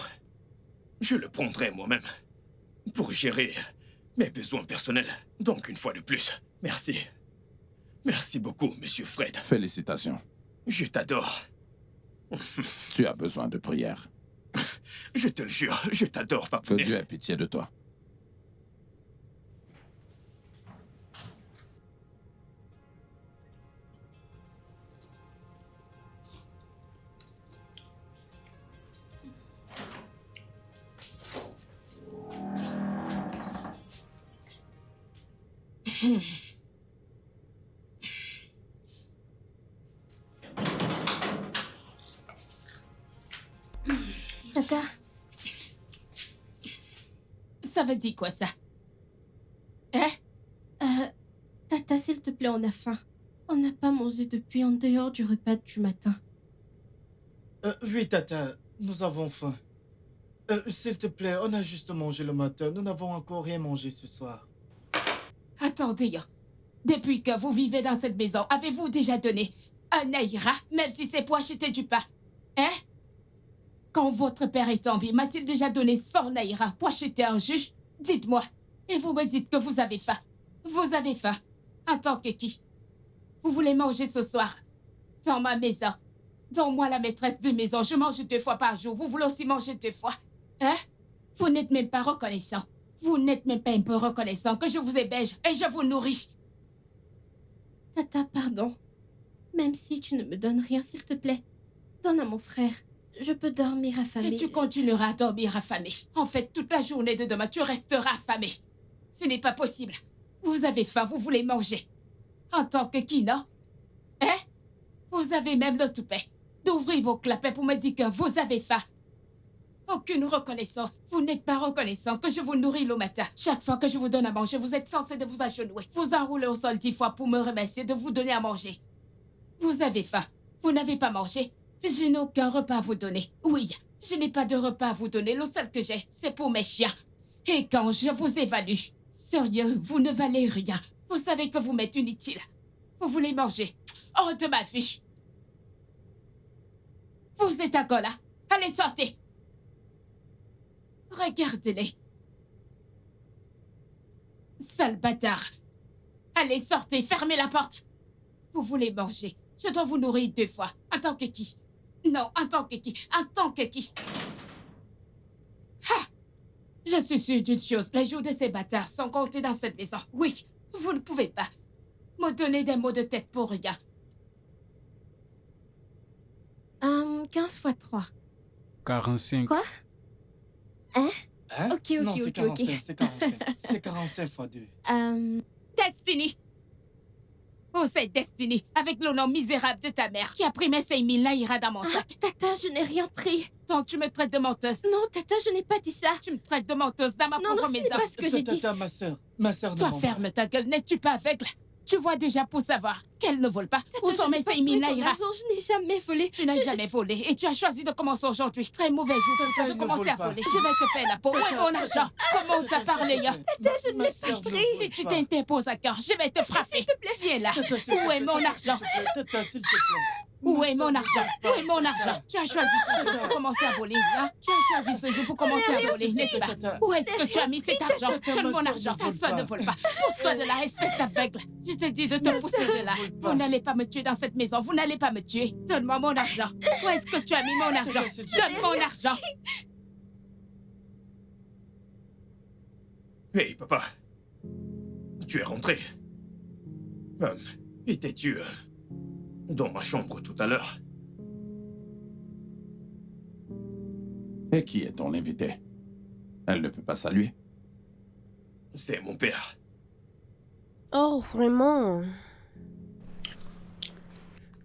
je le prendrai moi-même pour gérer mes besoins personnels. Donc, une fois de plus, merci. Merci beaucoup, Monsieur Fred. Félicitations. Je t'adore. Tu as besoin de prière. Je te le jure, je t'adore, Que papounet. Dieu ait pitié de toi. Tata, Ça veut dire quoi, ça? Hein? Tata, s'il te plaît, on a faim. On n'a pas mangé depuis en dehors du repas du matin. Oui, Tata, nous avons faim. S'il te plaît, on a juste mangé le matin. Nous n'avons encore rien mangé ce soir. Attendez, depuis que vous vivez dans cette maison, avez-vous déjà donné un naira, même si c'est pour acheter du pain? Hein? Quand votre père est en vie, m'a-t-il déjà donné 100 naira pour acheter un jus? Dites-moi. Et vous me dites que vous avez faim. Vous avez faim. En tant que qui? Vous voulez manger ce soir? Dans ma maison. Donne-moi la maîtresse de maison. Je mange 2 fois par jour. Vous voulez aussi manger 2 fois? Hein? Vous n'êtes même pas reconnaissant. Vous n'êtes même pas un peu reconnaissant que je vous héberge et je vous nourris. Tata, pardon. Même si tu ne me donnes rien, s'il te plaît, donne à mon frère. Je peux dormir affamée. Et tu continueras à dormir affamé. En fait, toute la journée de demain, tu resteras affamé. Ce n'est pas possible. Vous avez faim, vous voulez manger. En tant que qui, non? Hein? Vous avez même le toupet d'ouvrir vos clapets pour me dire que vous avez faim. Aucune reconnaissance. Vous n'êtes pas reconnaissant que je vous nourris le matin. Chaque fois que je vous donne à manger, vous êtes censé de vous agenouiller. Vous enroulez au sol 10 fois pour me remercier de vous donner à manger. Vous avez faim. Vous n'avez pas mangé. Je n'ai aucun repas à vous donner. Oui, je n'ai pas de repas à vous donner. Le seul que j'ai, c'est pour mes chiens. Et quand je vous évalue, Sérieux, vous ne valez rien. Vous savez que vous m'êtes inutile. Vous voulez manger. Oh, de ma fiche. Vous êtes encore là. Allez, sortez. Regardez-les. Sale bâtard. Allez, sortez, fermez la porte. Vous voulez manger. Je dois vous nourrir 2 fois. En tant que qui? Non, en tant que qui? En tant que qui? Ha! Je suis sûre d'une chose. Les jours de ces bâtards sont comptés dans cette maison. Oui, vous ne pouvez pas me donner des mots de tête pour rien. 15 fois 3. 45. Quoi? Hein? Hein? Ok, Non, ok, c'est ok, 45, ok. c'est 45. C'est 45 fois 2. Destiny! Oh, c'est Destiny, avec le nom misérable de ta mère, qui a pris mes 5000 naïras dans mon sac. Tata, je n'ai rien pris. Donc tu me traites de menteuse. Non, Tata, je n'ai pas dit ça. Tu me traites de menteuse dans ma Non, propre ce n'est maison. pas ce que j'ai dit. Tata, ma sœur ne Toi, ment ferme ta gueule, n'es-tu pas aveugle? Tu vois déjà pour savoir qu'elle ne vole pas. Où sont mes 5000 naïras? Je n'ai jamais volé. Tu n'as jamais volé et tu as choisi de commencer aujourd'hui. Très mauvais jour pour toi Tata, de elle ne commencer à vole pas. voler. Je vais te faire la peau. Où est mon argent? Commence à parler, hein. je ne l'ai pas pris. Si tu t'interposes encore, je vais te frapper. Viens là. Où est mon argent? Tata, s'il te plaît. Où est mon argent? Où est mon argent? Tu as choisi ce jour pour commencer à voler, hein? Tu as choisi ce jour pour commencer à voler, n'est-ce pas? Où est-ce que tu as mis cet argent? Donne mon argent. Personne ne vole pas. Pousse-toi de là, espèce d'aveugle. Je te dis de te pousser de là. Vous n'allez pas me tuer dans cette maison. Vous n'allez pas me tuer. Donne-moi mon argent. Où est-ce que tu as mis mon argent? Donne mon argent. Hey, papa. Tu es rentré. Étais-tu dans ma chambre tout à l'heure? Et qui est ton invité? Elle ne peut pas saluer. C'est mon père. Oh, vraiment.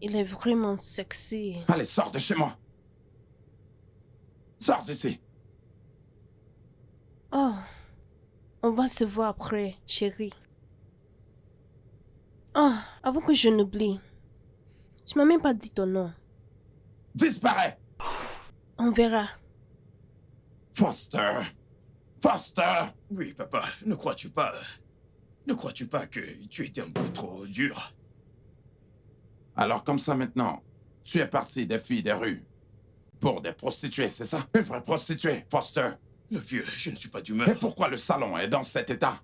Il est vraiment sexy. Allez, sors de chez moi. Sors d'ici. Oh, on va se voir après, chérie. Oh, avant que je n'oublie. Tu m'as même pas dit ton nom. Disparais. On verra. Foster. Foster. Oui, papa. Ne crois-tu pas que tu étais un peu trop dur? Alors comme ça maintenant, tu es parti des filles des rues pour des prostituées, c'est ça? Une vraie prostituée, Foster. Le vieux, je ne suis pas Et d'humeur. pourquoi le salon est dans cet état?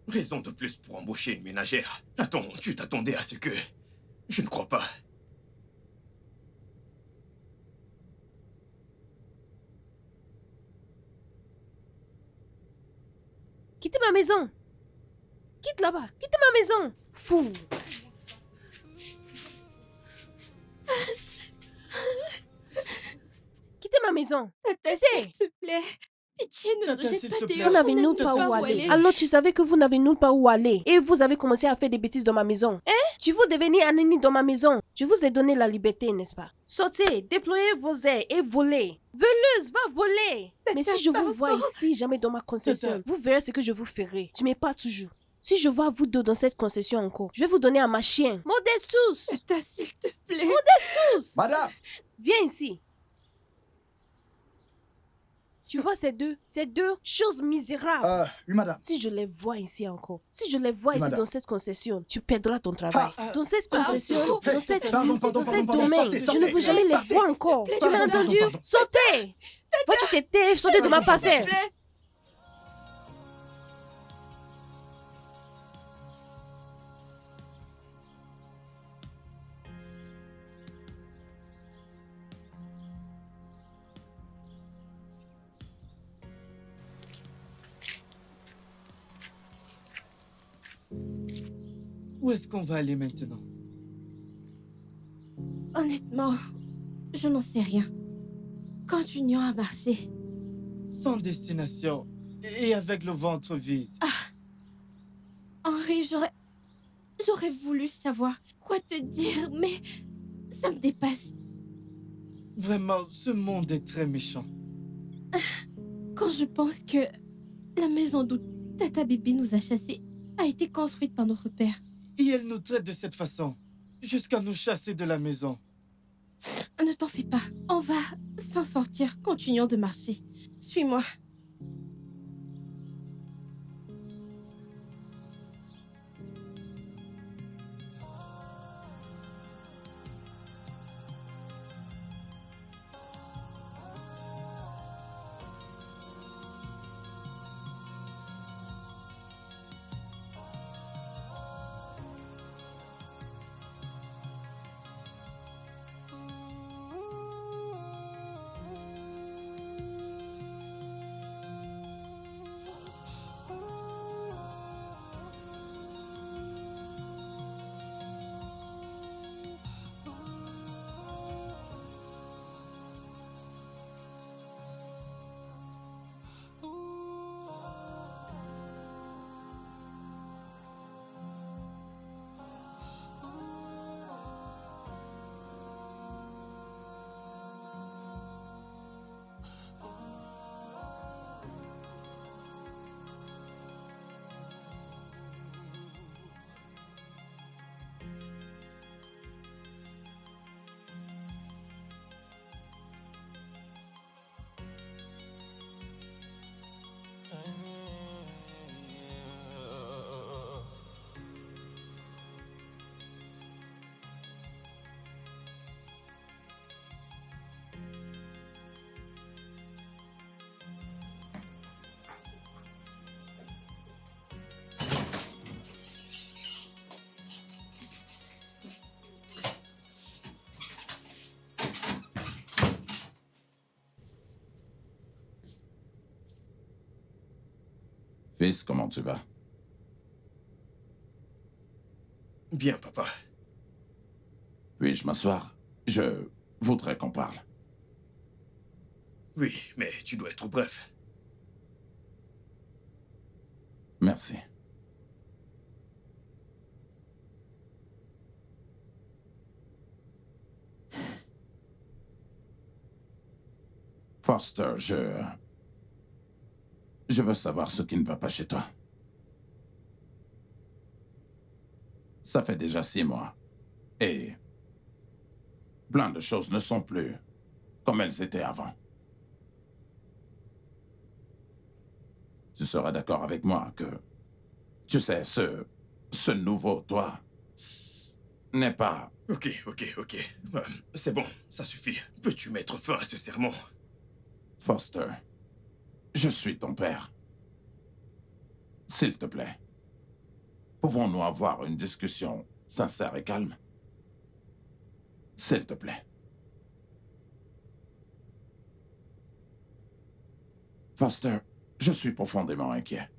Raison de plus pour embaucher une ménagère. Attends, tu t'attendais à ce que... Je ne crois pas. Quittez ma maison. Quitte là-bas. Quittez ma maison. Fou. Quittez ma maison. Tata, Quittez. s'il te plaît. Pitié, ne Tata, nous jette s'il pas te plaît. dehors. Vous n'avez On nulle ne part peut où pas aller. aller. Alors tu savais que vous n'avez nulle part où aller. Et vous avez commencé à faire des bêtises dans ma maison. Hein? Tu veux devenir un ennemi dans ma maison. Je vous ai donné la liberté, n'est-ce pas? Sortez, déployez vos ailes et volez. Voleuse, va voler. Mais si je vous vois ici, jamais dans ma concession, Tata. vous verrez ce que je vous ferai. Tu m'aimes pas toujours. Si je vois vous deux dans cette concession encore, je vais vous donner à ma chien. Modestus! Tata, s'il te plaît. Modestus! Madame! Viens ici. Tu vois ces deux choses misérables. Oui, madame. Si je les vois ici encore, si je les vois ici Madame. dans cette concession, tu perdras ton travail. Ah, Dans cette concession, pardon, dans cette pardon, ville, pardon, dans cet pardon, domaine, sortez, je sortez. ne veux jamais les Partez, voir s'il encore. te plaît, Tu m'as pardon, entendu? pardon. Sortez! Va-tu t'étais, sortez de ma parcelle. Où est-ce qu'on va aller maintenant? Honnêtement, je n'en sais rien. Continuons à marcher. Sans destination et avec le ventre vide. Henri, j'aurais voulu savoir quoi te dire, mais ça me dépasse. Vraiment, ce monde est très méchant. Quand je pense que la maison d'où Tata Bibi nous a chassés a été construite par notre père. Et elle nous traite de cette façon, jusqu'à nous chasser de la maison. Ne t'en fais pas, on va s'en sortir. Continuons de marcher. Suis-moi. Fils, comment tu vas? Bien, papa. Puis-je m'asseoir? Je voudrais qu'on parle. Oui, mais tu dois être bref. Merci. Foster, je veux savoir ce qui ne va pas chez toi. Ça fait déjà 6 mois. Et plein de choses ne sont plus comme elles étaient avant. Tu seras d'accord avec moi que, tu sais, ce nouveau toi n'est pas... Ok. C'est bon, ça suffit. Peux-tu mettre fin à ce sermon? Foster, je suis ton père. S'il te plaît, pouvons-nous avoir une discussion sincère et calme? S'il te plaît. Foster, je suis profondément inquiet.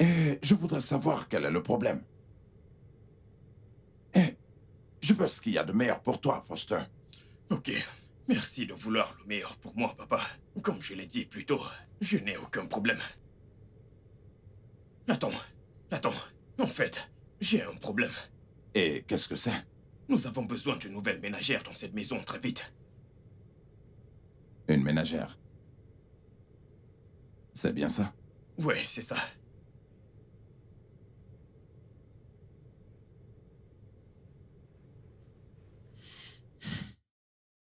Et je voudrais savoir quel est le problème. Et je veux ce qu'il y a de meilleur pour toi, Foster. Ok. Merci de vouloir le meilleur pour moi, papa. Comme je l'ai dit plus tôt, je n'ai aucun problème. Attends. En fait, j'ai un problème. Et qu'est-ce que c'est? Nous avons besoin d'une nouvelle ménagère dans cette maison très vite. Une ménagère. C'est bien ça? Ouais, c'est ça.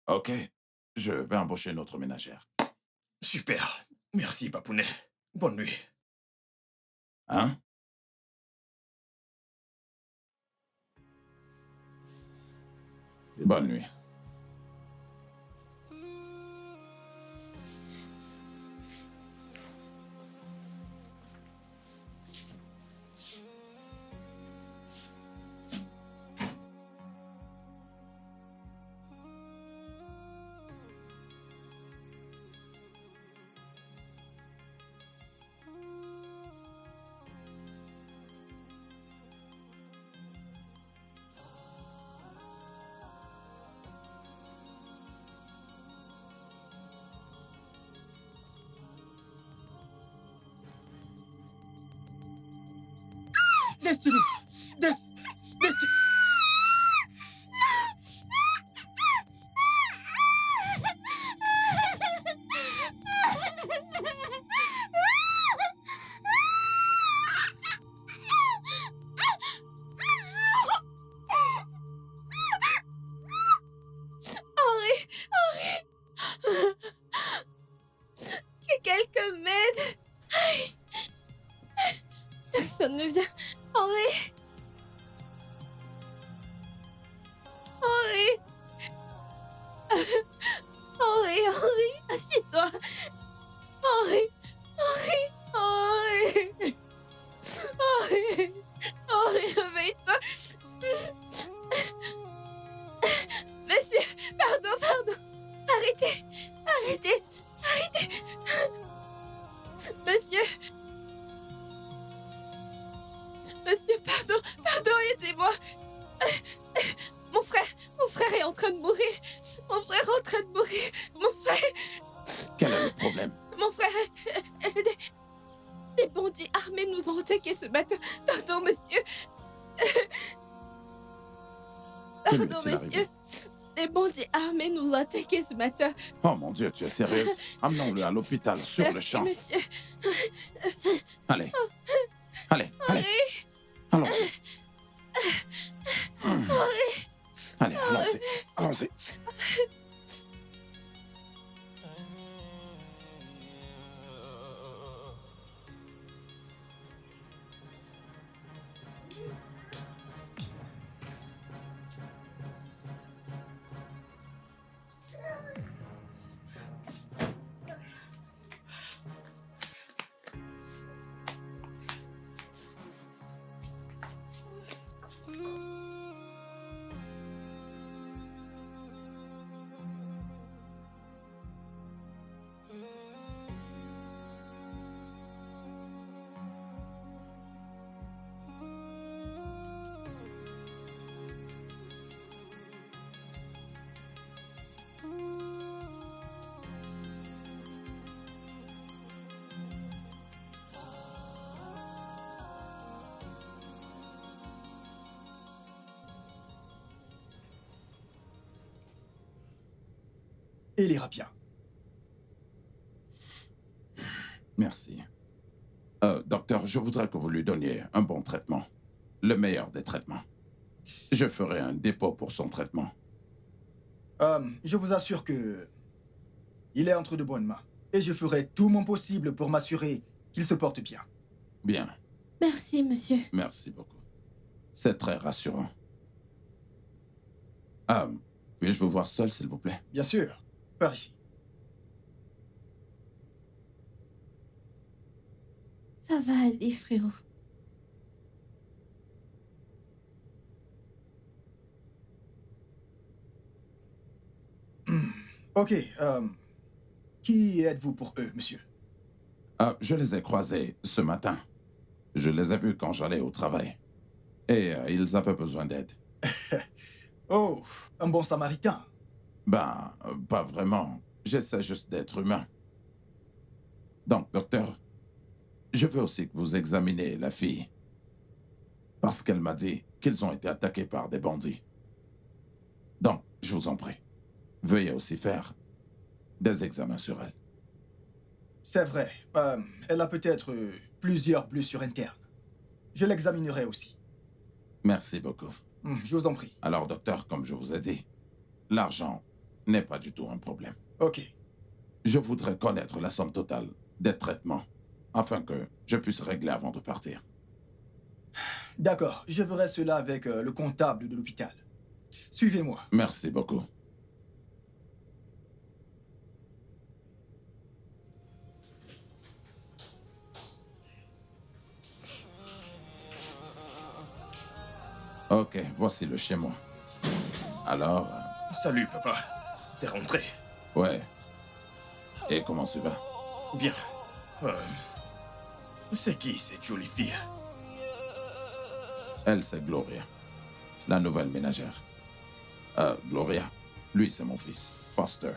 Ok, je vais embaucher une autre ménagère. Super. Merci, papounet. Bonne nuit. Hein? Bonne nuit. Destiny! Destiny! Que quelqu'un m'aide. Aïe. Personne ne vient. Henri. Assieds-toi. Henri, réveille-toi. Monsieur, pardon. Arrêtez. Monsieur, pardon, aidez-moi. Mon frère est en train de mourir. Mon frère. Quel est le problème? Mon frère, des bandits armés nous ont attaqués ce matin. Pardon, monsieur. Que lui Pardon, est-il monsieur. arrivé? Des bandits armés nous ont attaqués ce matin. Oh mon Dieu, tu es sérieuse? Amenons-le à l'hôpital sur le Merci, champ. monsieur. Allez. Allons-y. Allez, allons-y. et il ira bien. Merci. Docteur, je voudrais que vous lui donniez un bon traitement. Le meilleur des traitements. Je ferai un dépôt pour son traitement. Je vous assure que... il est entre de bonnes mains. Et je ferai tout mon possible pour m'assurer qu'il se porte bien. Bien. Merci, monsieur. Merci beaucoup. C'est très rassurant. Puis-je vous voir seul, s'il vous plaît? Bien sûr. Par ici. Ça va aller, frérot. Ok, qui êtes-vous pour eux, monsieur? Je les ai croisés ce matin. Je les ai vus quand j'allais au travail. Et ils avaient besoin d'aide. Oh, un bon samaritain. Pas vraiment. J'essaie juste d'être humain. Donc, docteur, je veux aussi que vous examiniez la fille. Parce qu'elle m'a dit qu'ils ont été attaqués par des bandits. Donc, je vous en prie, veuillez aussi faire des examens sur elle. C'est vrai. Elle a peut-être plusieurs blessures internes. Je l'examinerai aussi. Merci beaucoup. Je vous en prie. Alors, docteur, comme je vous ai dit, l'argent n'est pas du tout un problème. Ok. Je voudrais connaître la somme totale des traitements, afin que je puisse régler avant de partir. D'accord, je ferai cela avec le comptable de l'hôpital. Suivez-moi. Merci beaucoup. Ok, voici le chez moi. Alors... Salut, papa. T'es rentré? Ouais. Et comment tu vas? Bien. C'est qui cette jolie fille? Elle, c'est Gloria. La nouvelle ménagère. Gloria, lui, c'est mon fils, Foster.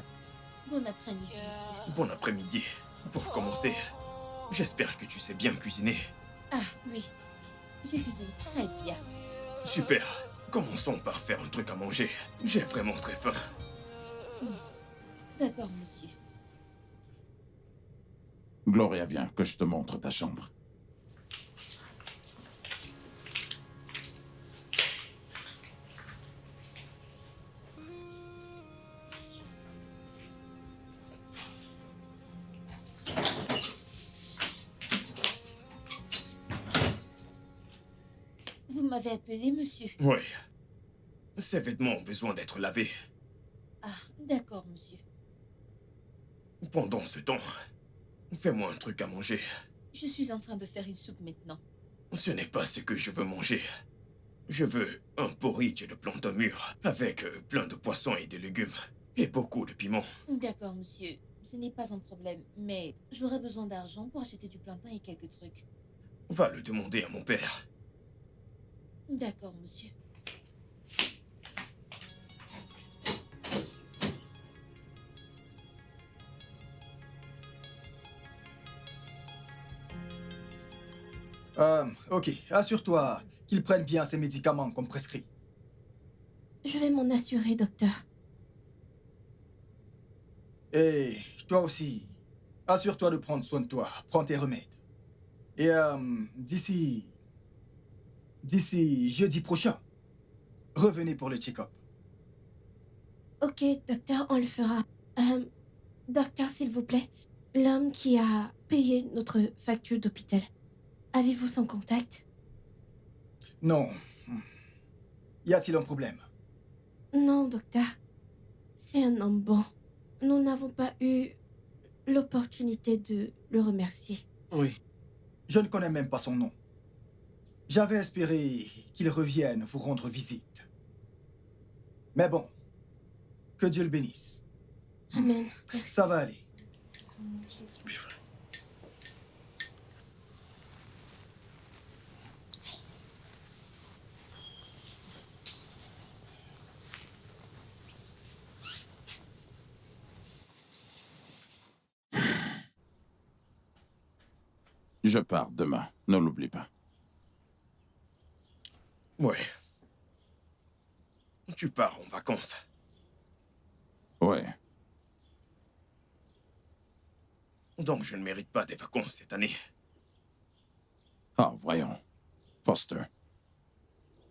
Bon après-midi, monsieur. Bon après-midi. Pour commencer, j'espère que tu sais bien cuisiner. Ah, oui. Je cuisine très bien. Super. Commençons par faire un truc à manger. J'ai vraiment très faim. D'accord, monsieur. Gloria, viens, que je te montre ta chambre. Vous m'avez appelé, monsieur? Oui. Ces vêtements ont besoin d'être lavés. Ah, d'accord, monsieur. Pendant ce temps, fais-moi un truc à manger. Je suis en train de faire une soupe maintenant. Ce n'est pas ce que je veux manger. Je veux un porridge de plantain mûr, avec plein de poissons et de légumes, et beaucoup de piment. D'accord, monsieur. Ce n'est pas un problème, mais j'aurais besoin d'argent pour acheter du plantain et quelques trucs. Va le demander à mon père. D'accord, monsieur. Ok, assure-toi qu'ils prennent bien ces médicaments comme prescrit. Je vais m'en assurer, docteur. Et toi aussi, assure-toi de prendre soin de toi. Prends tes remèdes. Et d'ici jeudi prochain, revenez pour le check-up. Ok, docteur, on le fera. Docteur, s'il vous plaît, l'homme qui a payé notre facture d'hôpital, avez-vous son contact? Non. Y a-t-il un problème? Non, docteur. C'est un homme bon. Nous n'avons pas eu l'opportunité de le remercier. Oui. Je ne connais même pas son nom. J'avais espéré qu'il revienne vous rendre visite. Mais bon, que Dieu le bénisse. Amen. Ça va aller. Je pars demain, ne l'oublie pas. Ouais. Tu pars en vacances. Ouais. Donc je ne mérite pas des vacances cette année. Ah, voyons. Foster.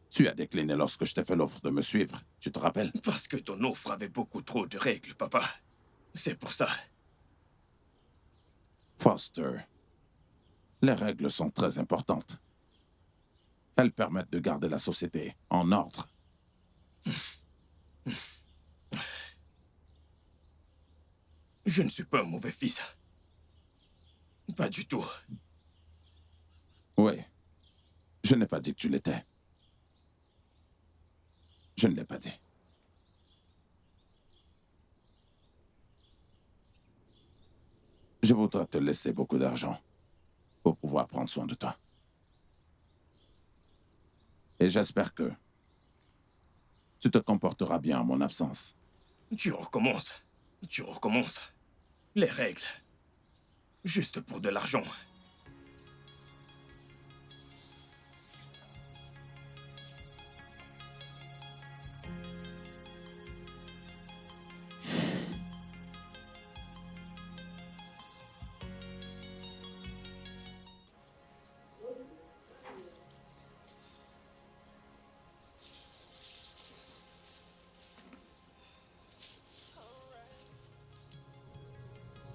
Tu as décliné lorsque je t'ai fait l'offre de me suivre, tu te rappelles? Parce que ton offre avait beaucoup trop de règles, papa. C'est pour ça. Foster. Les règles sont très importantes. Elles permettent de garder la société en ordre. Je ne suis pas un mauvais fils. Pas du tout. Oui. Je n'ai pas dit que tu l'étais. Je ne l'ai pas dit. Je voudrais te laisser beaucoup d'argent pour pouvoir prendre soin de toi. Et j'espère que tu te comporteras bien en mon absence. Tu recommences. Tu recommences. Les règles. Juste pour de l'argent.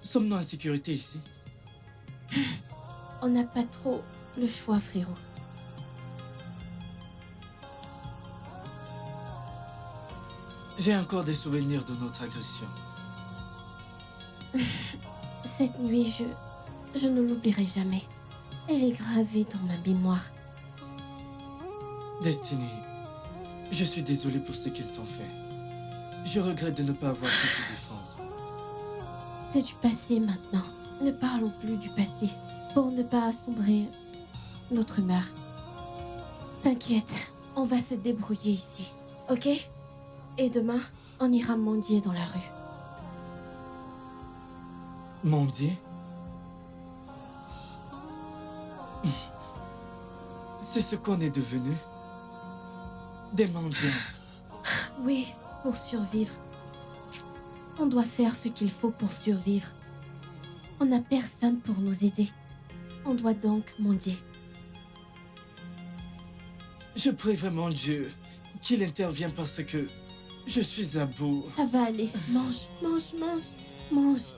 Sommes-nous en sécurité ici? On n'a pas trop le choix, frérot. J'ai encore des souvenirs de notre agression. Cette nuit, je ne l'oublierai jamais. Elle est gravée dans ma mémoire. Destiny, je suis désolé pour ce qu'ils t'ont fait. Je regrette de ne pas avoir pu te défendre. C'est du passé maintenant. Ne parlons plus du passé pour ne pas assombrer notre humeur. T'inquiète, on va se débrouiller ici, ok? Et demain, on ira mendier dans la rue. Mendier? C'est ce qu'on est devenu. Des mendiants. Oui, pour survivre. On doit faire ce qu'il faut pour survivre. On n'a personne pour nous aider. On doit donc mendier. Je prie vraiment Dieu qu'il intervienne parce que je suis à bout. Ça va aller. Mange, mange, mange, mange.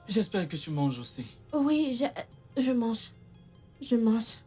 J'espère que tu manges aussi. Oui, je mange. Je mange.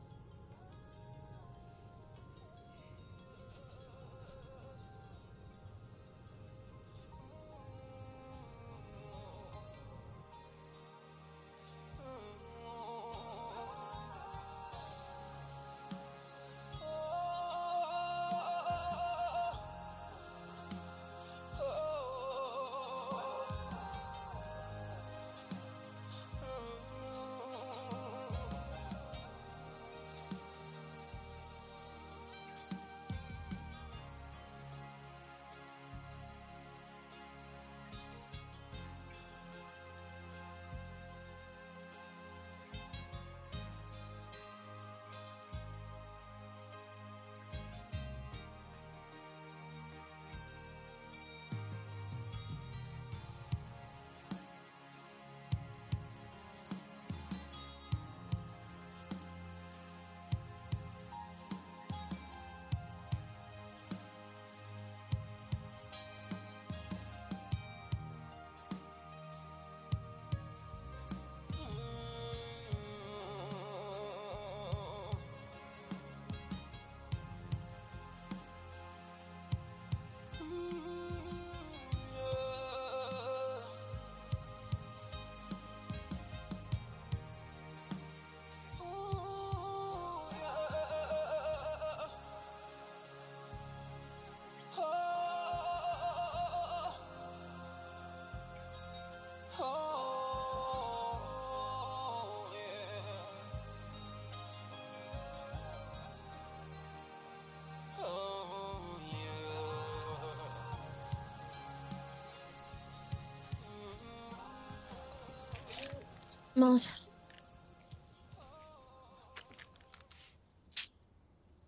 Mange.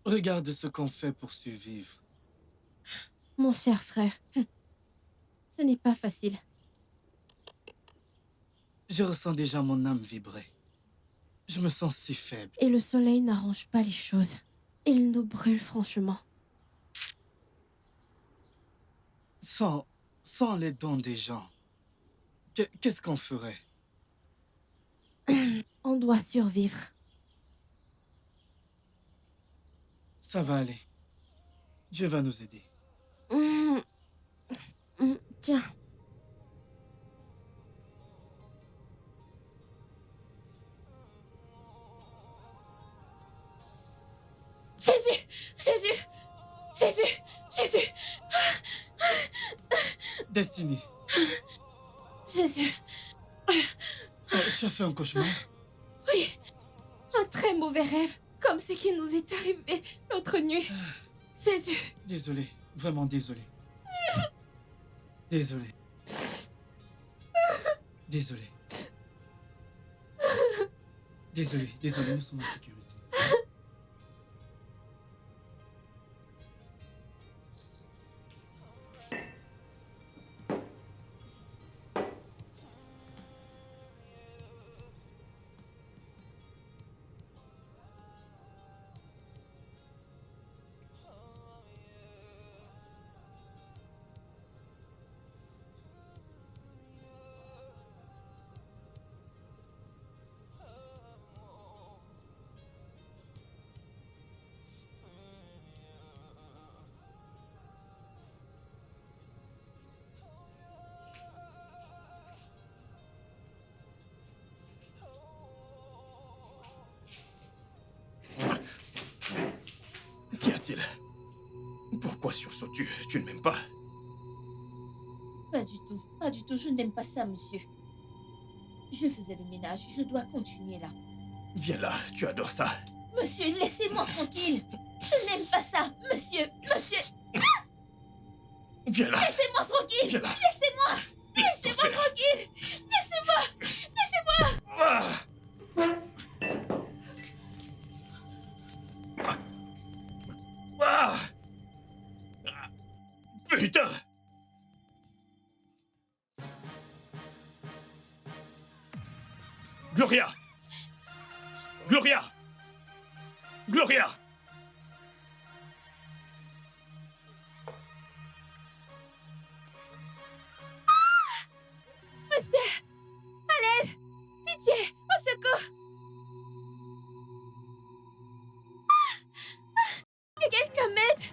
Regarde ce qu'on fait pour survivre. Mon cher frère, ce n'est pas facile. Je ressens déjà mon âme vibrer. Je me sens si faible. Et le soleil n'arrange pas les choses. Il nous brûle franchement. Sans les dons des gens, qu'est-ce qu'on ferait? On doit survivre. Ça va aller. Dieu va nous aider. Tiens. Jésus! Jésus! Jésus! Jésus! Destiny, Jésus! tu as fait un cauchemar? Oui! Un très mauvais rêve, comme ce qui nous est arrivé l'autre nuit. Jésus! Désolé, vraiment désolé. Désolé. Désolé. Désolé, nous sommes en sécurité. Qu'y a-t-il? Pourquoi sursautes-tu? Tu ne m'aimes pas? Pas du tout, je n'aime pas ça, monsieur. Je faisais le ménage, je dois continuer là. Viens là, tu adores ça. Monsieur, laissez-moi tranquille. Je n'aime pas ça, monsieur. Viens là. Laissez-moi tranquille. Viens là. Laissez-moi. Laissez-moi tranquille. Laissez-moi. Ah! Ah! Putain! Gloria! Gloria! Gloria! Monsieur! À l'aide! Pitié! Au secours! Que quelqu'un m'aide!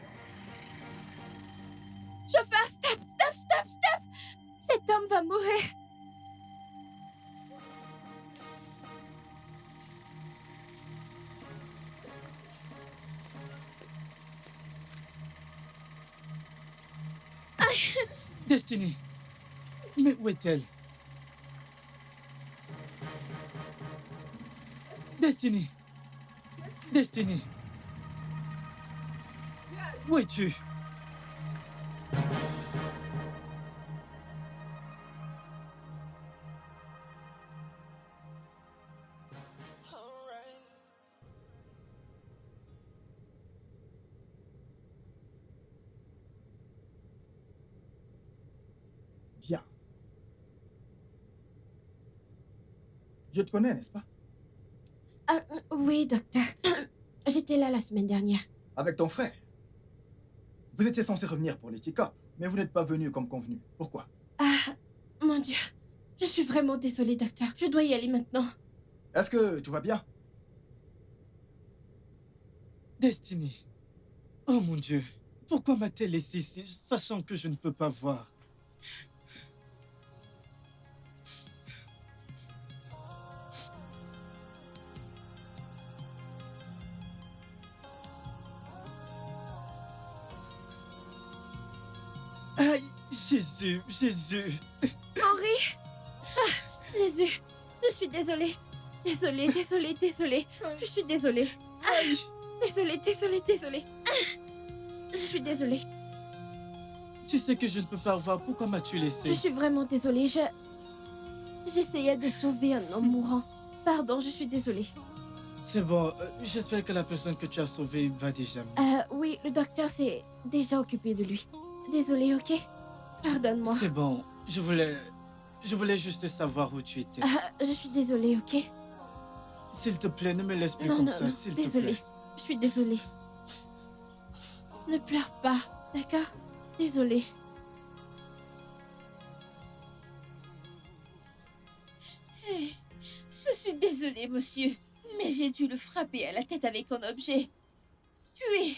Chauffeur, stop! Cet homme va mourir! Destiny, mais où est-elle? Destiny! Où es-tu? Bien. Je te connais, n'est-ce pas? Oui, docteur. J'étais là la semaine dernière. Avec ton frère. Vous étiez censé revenir pour les check-up, mais vous n'êtes pas venu comme convenu. Pourquoi? Ah, mon Dieu. Je suis vraiment désolée, docteur. Je dois y aller maintenant. Est-ce que tout va bien? Destiny. Oh mon Dieu. Pourquoi m'a-t-elle laissé ici, sachant que je ne peux pas voir? Aïe, Jésus. Henri! Ah, Jésus! Je suis désolée. Désolée. Je suis désolée. Aïe. Désolée. Je suis désolée. Tu sais que je ne peux pas voir. Pourquoi m'as-tu laissé? Je suis vraiment désolée. J'essayais de sauver un homme mourant. Pardon, je suis désolée. C'est bon, j'espère que la personne que tu as sauvée va déjà mieux. Oui, le docteur s'est déjà occupé de lui. Désolée, ok? Pardonne-moi. C'est bon, je voulais juste savoir où tu étais. Je suis désolée, ok? S'il te plaît, ne me laisse plus Non, comme non, ça, non, s'il te désolée. plaît. Je suis désolée. Ne pleure pas, d'accord? Désolée. Je suis désolée, monsieur, mais j'ai dû le frapper à la tête avec un objet. Oui,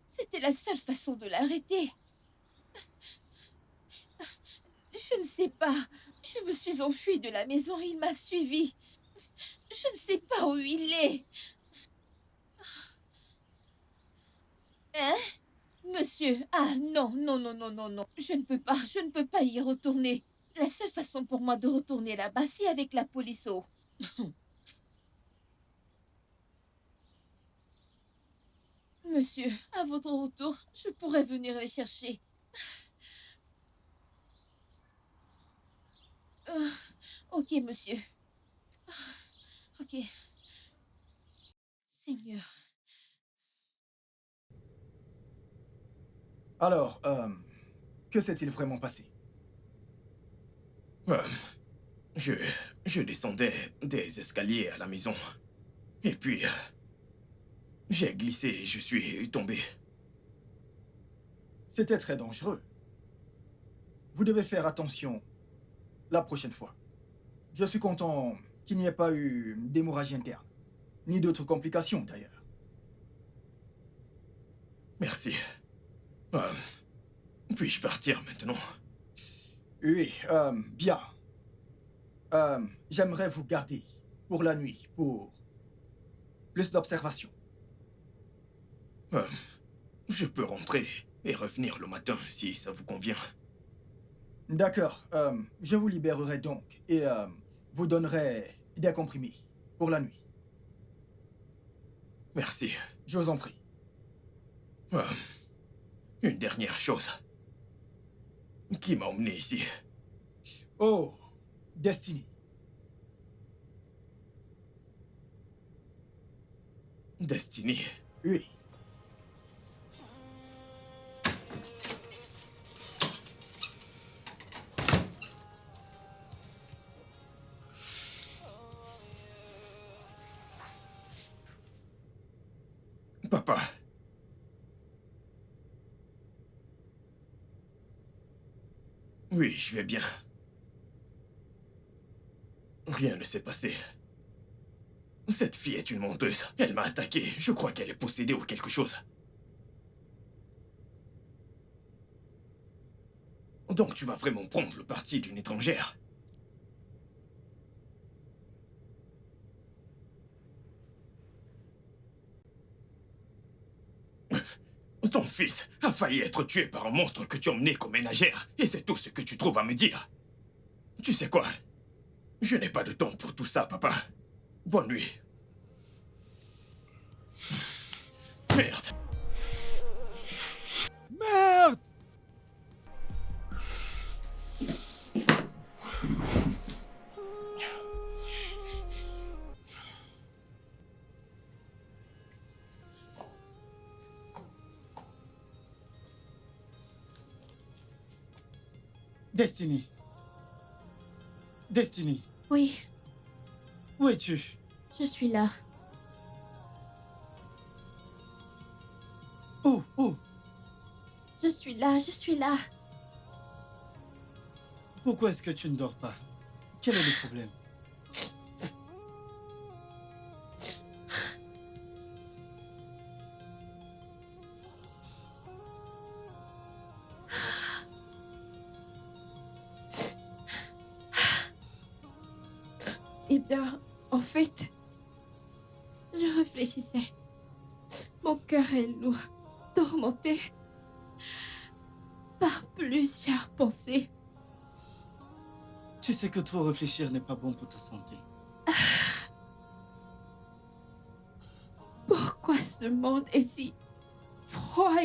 c'était la seule façon de l'arrêter. Je ne sais pas. Je me suis enfuie de la maison et il m'a suivi. Je ne sais pas où il est. Hein? Monsieur, ah non, non, non, non, non, non. Je ne peux pas y retourner. La seule façon pour moi de retourner là-bas, c'est avec la police. Oh. Monsieur, à votre retour, je pourrais venir les chercher. Ok, monsieur. Ok. Seigneur. Alors, que s'est-il vraiment passé? Je descendais des escaliers à la maison. Et puis, j'ai glissé et je suis tombé. C'était très dangereux. Vous devez faire attention la prochaine fois. Je suis content qu'il n'y ait pas eu d'hémorragie interne, ni d'autres complications d'ailleurs. Merci. Puis-je partir maintenant? Oui, bien. J'aimerais vous garder pour la nuit, pour plus d'observation. Je peux rentrer et revenir le matin si ça vous convient. D'accord, je vous libérerai donc et vous donnerai des comprimés pour la nuit. Merci. Je vous en prie. Une dernière chose. Qui m'a emmené ici? Oh, Destiny. Destiny. Oui. Papa. Oui, je vais bien. Rien ne s'est passé. Cette fille est une menteuse. Elle m'a attaqué. Je crois qu'elle est possédée ou quelque chose. Donc tu vas vraiment prendre le parti d'une étrangère? Ton fils a failli être tué par un monstre que tu emmenais comme ménagère. Et c'est tout ce que tu trouves à me dire. Tu sais quoi? Je n'ai pas de temps pour tout ça, papa. Bonne nuit. Merde. Merde! Destiny. Destiny, Oui, où es-tu? je suis là. Où? Je suis là, je suis là. Pourquoi est-ce que tu ne dors pas? Quel est le problème? Eh bien, en fait, je réfléchissais. Mon cœur est lourd, tourmenté par plusieurs pensées. Tu sais que trop réfléchir n'est pas bon pour ta santé. Pourquoi ce monde est si froid?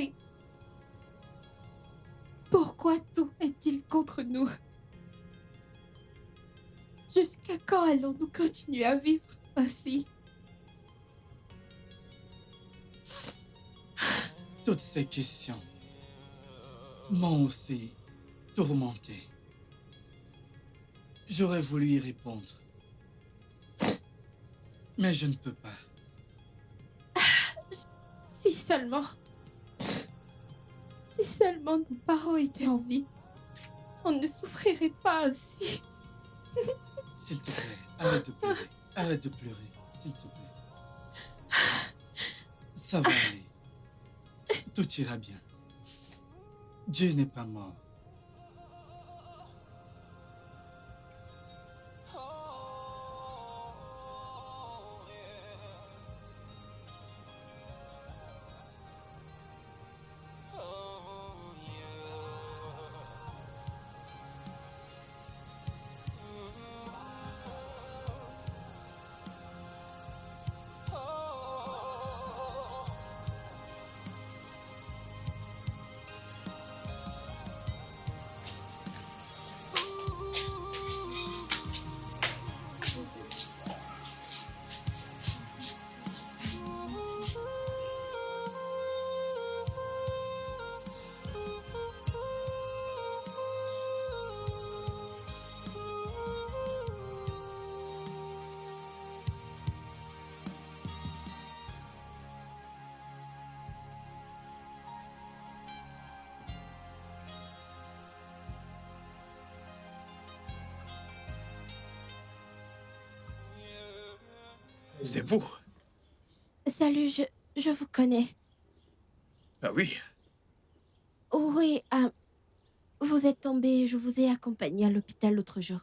Pourquoi tout est-il contre nous? Jusqu'à quand allons-nous continuer à vivre ainsi? Toutes ces questions m'ont aussi tourmenté. J'aurais voulu y répondre. Mais je ne peux pas. Si seulement... Si seulement nos parents étaient en vie, on ne souffrirait pas ainsi. S'il te plaît, arrête de pleurer. Arrête de pleurer, s'il te plaît. Ça va aller. Tout ira bien. Dieu n'est pas mort. C'est vous? Salut, je vous connais. Ah oui? Oui, vous êtes tombé, je vous ai accompagné à l'hôpital l'autre jour.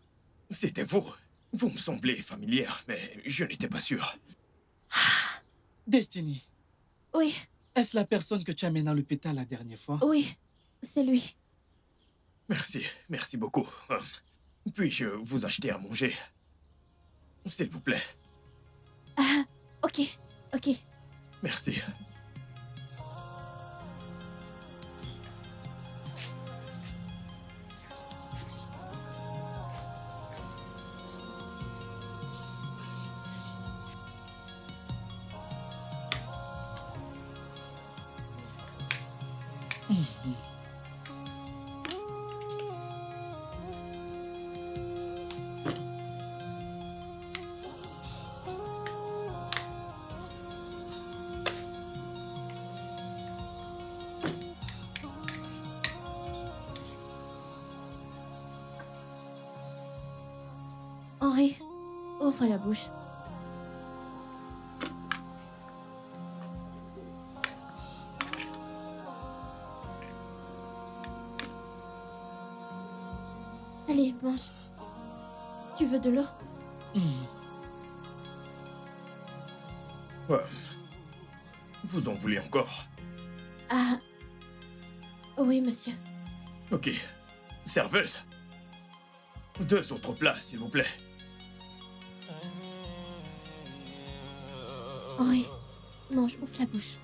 C'était vous. Vous me semblez familière, mais je n'étais pas sûr. Destiny, Oui, est-ce la personne que tu as amenée à l'hôpital la dernière fois? oui, c'est lui. Merci, merci beaucoup. Puis-je vous acheter à manger? S'il vous plaît. Ah, ok, ok. Merci. Henri, ouvre la bouche. Allez, mange. Tu veux de l'eau? Vous en voulez encore? Ah, oui, monsieur. Ok. Serveuse. 2 autres plats, s'il vous plaît. Henri, mange, ouvre la bouche.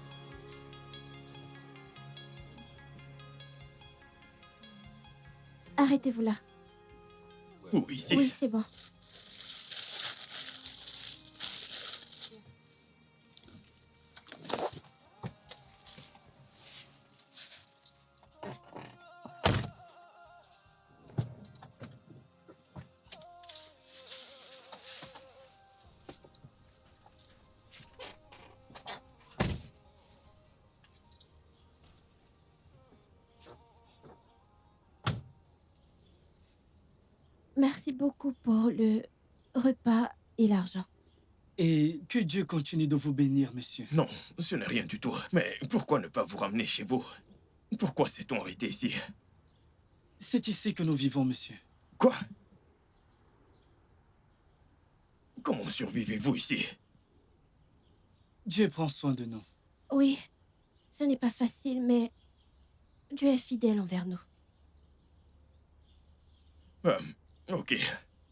Arrêtez-vous là. Ou ici. Oui, c'est bon. Merci beaucoup pour le repas et l'argent. Et que Dieu continue de vous bénir, monsieur. Non, ce n'est rien du tout. Mais pourquoi ne pas vous ramener chez vous? Pourquoi s'est-on arrêté ici? C'est ici que nous vivons, monsieur. Quoi? Comment survivez-vous ici? Dieu prend soin de nous. Oui, ce n'est pas facile, mais Dieu est fidèle envers nous. Ok,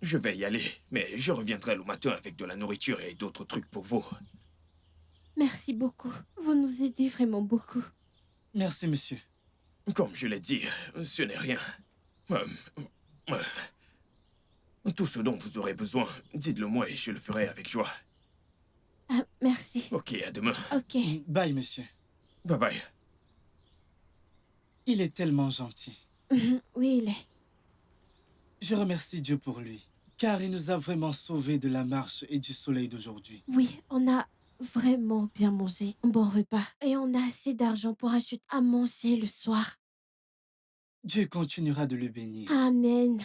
je vais y aller, mais je reviendrai le matin avec de la nourriture et d'autres trucs pour vous. Merci beaucoup. Vous nous aidez vraiment beaucoup. Merci, monsieur. Comme je l'ai dit, ce n'est rien. Tout ce dont vous aurez besoin, dites-le moi et je le ferai avec joie. Ah, merci. Ok, à demain. Ok. Bye, monsieur. Bye bye. Il est tellement gentil. Oui, il est. Je remercie Dieu pour lui, car il nous a vraiment sauvés de la marche et du soleil d'aujourd'hui. Oui, on a vraiment bien mangé, un bon repas. Et on a assez d'argent pour acheter à manger le soir. Dieu continuera de le bénir. Amen.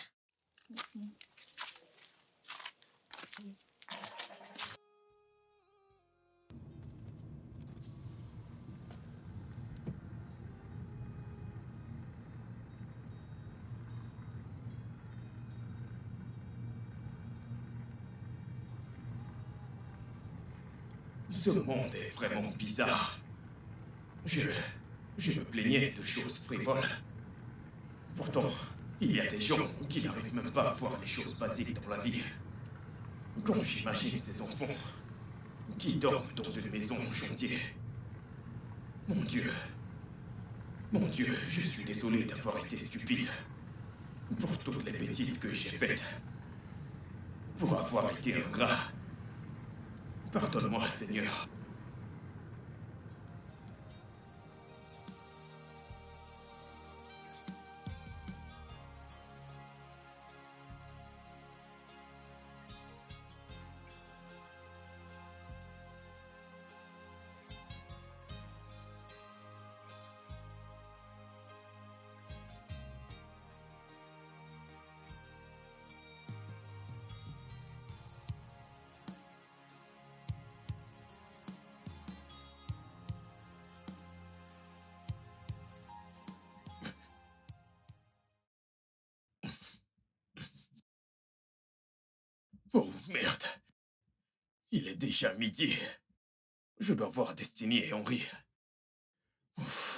Ce monde est vraiment bizarre. Je me plaignais de choses frivoles. Pourtant, il y a des gens qui n'arrivent même pas à voir les choses basiques dans la vie. Quand j'imagine ces enfants qui dorment dans une maison en chantier. Mon Dieu, je suis désolé d'avoir été stupide. Pour toutes les bêtises que j'ai faites. Pour avoir été ingrat. Pardonne-moi, Seigneur. Oh merde. Il est déjà midi. Je dois voir Destiny et Henry. Ouf.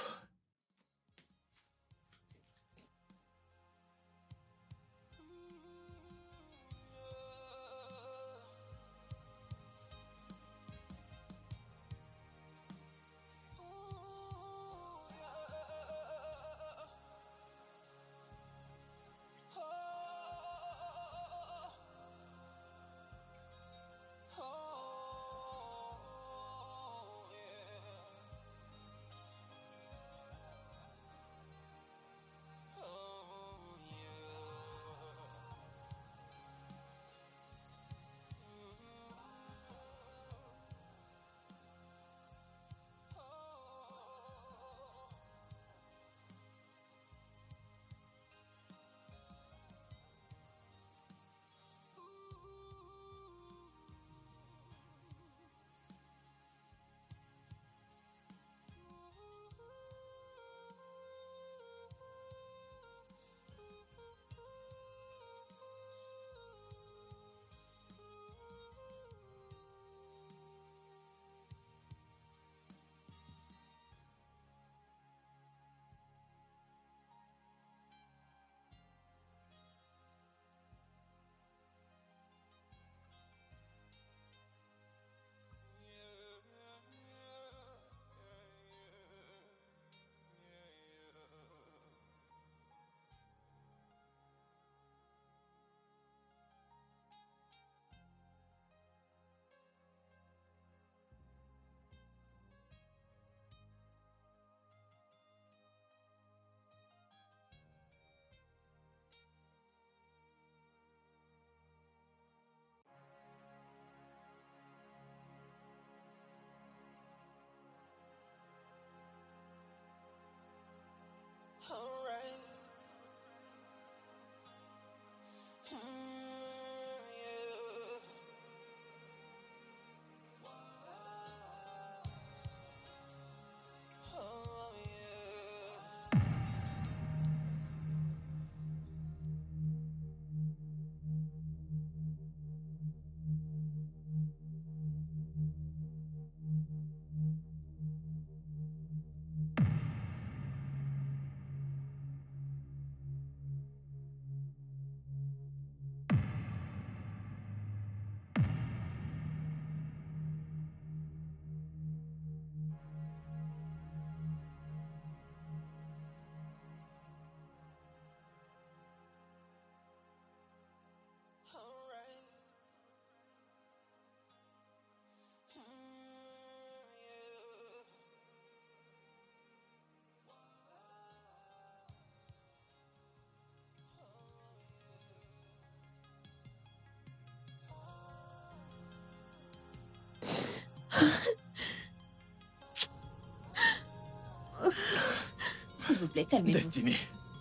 vous plaît, calmez-vous. Destiny,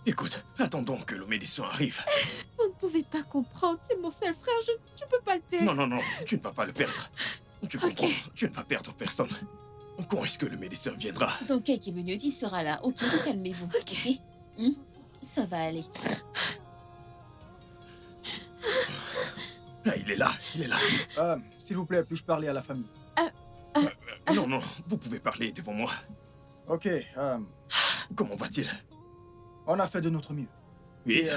écoute, attendons que le médecin arrive. Vous ne pouvez pas comprendre, c'est mon seul frère, je ne peux pas le perdre. Non, non, non, tu ne vas pas le perdre. Tu comprends, tu ne vas perdre personne. Quand est-ce que le médecin viendra? Donc quelques minutes, il sera là. Ok, calmez-vous. Ok. Ça va aller. Ah, il est là, il est là. S'il vous plaît, puis-je parler à la famille? Non, non, vous pouvez parler devant moi. Ok, Comment va-t-il? on a fait de notre mieux. Oui. Et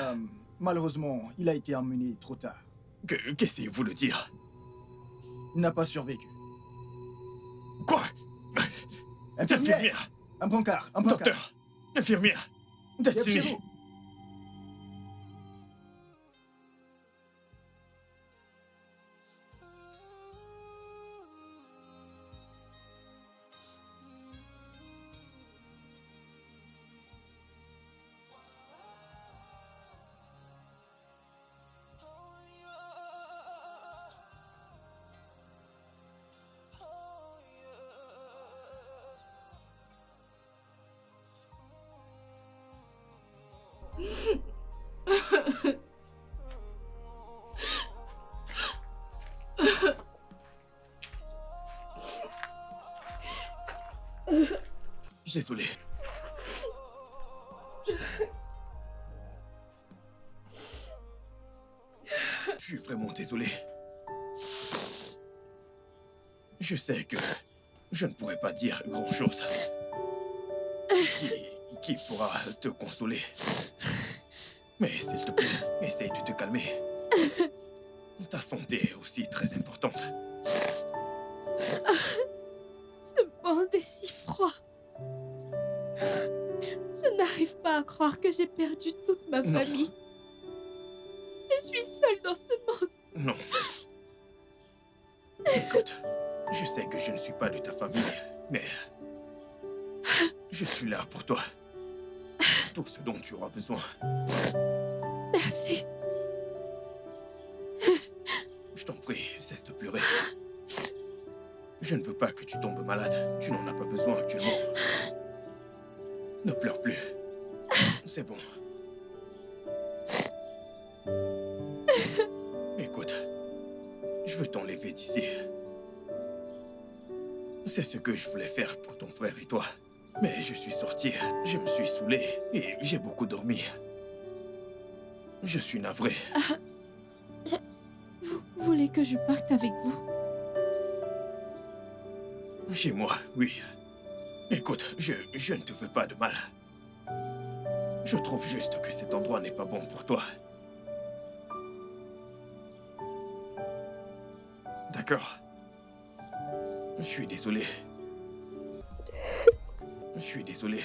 malheureusement, il a été emmené trop tard. Qu'essayez-vous de dire? Il n'a pas survécu. Quoi? Infirmière! Infirmière! Un brancard, un brancard. Docteur! Infirmière! Destiny! Chez vous. Désolé. Je suis vraiment désolé. Je sais que je ne pourrai pas dire grand-chose qui pourra te consoler. Mais s'il te plaît, essaye de te calmer. Ta santé est aussi très importante. Ce monde est si froid. Je n'arrive pas à croire que j'ai perdu toute ma Non. famille. Je suis seule dans ce monde. Non. Écoute, je sais que je ne suis pas de ta famille, mais je suis là pour toi. Tout ce dont tu auras besoin. Merci. Je t'en prie, cesse de pleurer. Je ne veux pas que tu tombes malade. Tu n'en as pas besoin actuellement. Ne pleure plus. C'est bon. Écoute, je veux t'enlever d'ici. C'est ce que je voulais faire pour ton frère et toi. Mais je suis sorti, je me suis saoulé et j'ai beaucoup dormi. Je suis navré. Vous voulez que je parte avec vous? Chez moi, oui. Écoute, je ne te veux pas de mal. Je trouve juste que cet endroit n'est pas bon pour toi. D'accord. Je suis désolé. Je suis désolé.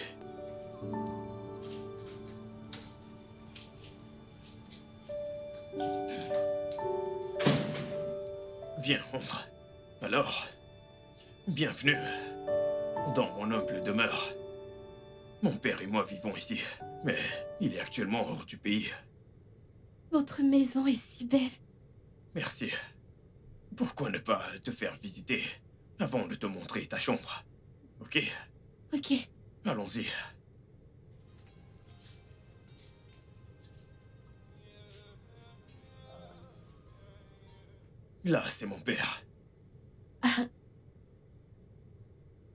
Viens, entre. Alors, bienvenue dans mon humble demeure. Mon père et moi vivons ici, mais il est actuellement hors du pays. Votre maison est si belle. Merci. Pourquoi ne pas te faire visiter avant de te montrer ta chambre? Ok? Ok. Allons-y. Là, c'est mon père.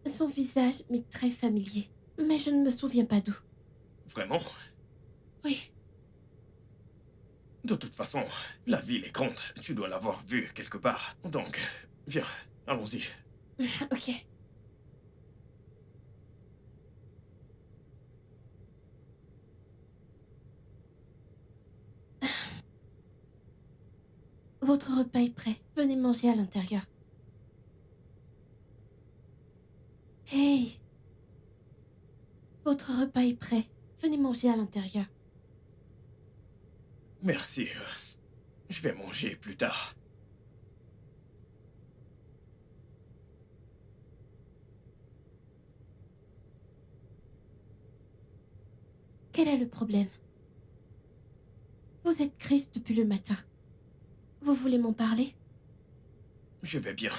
Son visage m'est très familier, mais je ne me souviens pas d'où. Vraiment? Oui. De toute façon, la ville est grande. Tu dois l'avoir vue quelque part. Donc, viens, allons-y. Ok. Votre repas est prêt. Venez manger à l'intérieur. Hey! Votre repas est prêt. Venez manger à l'intérieur. Merci. Je vais manger plus tard. Quel est le problème? Vous êtes triste depuis le matin. Vous voulez m'en parler? Je vais bien.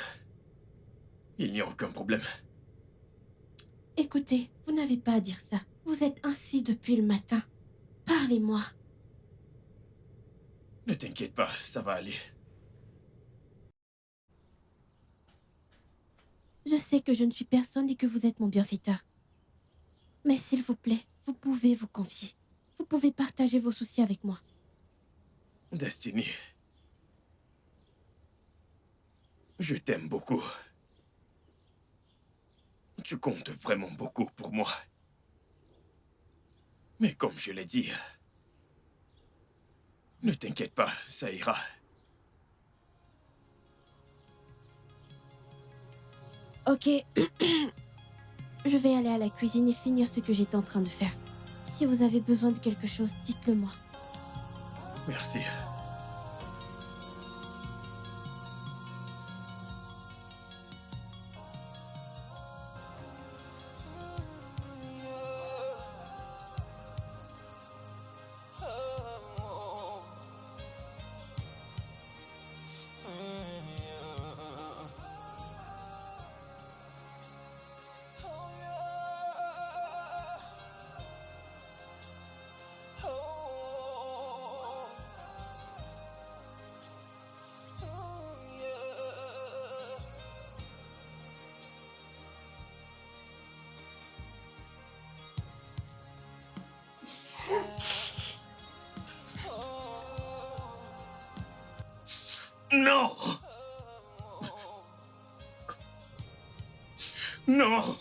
Il n'y a aucun problème. Écoutez, vous n'avez pas à dire ça. Vous êtes ainsi depuis le matin. Parlez-moi. Ne t'inquiète pas, ça va aller. Je sais que je ne suis personne et que vous êtes mon bienfaiteur. Mais s'il vous plaît, vous pouvez vous confier. Vous pouvez partager vos soucis avec moi. Destiny. Je t'aime beaucoup. Tu comptes vraiment beaucoup pour moi. Mais comme je l'ai dit, ne t'inquiète pas, ça ira. Ok. Je vais aller à la cuisine et finir ce que j'étais en train de faire. Si vous avez besoin de quelque chose, dites-le moi. Merci. Non! Non!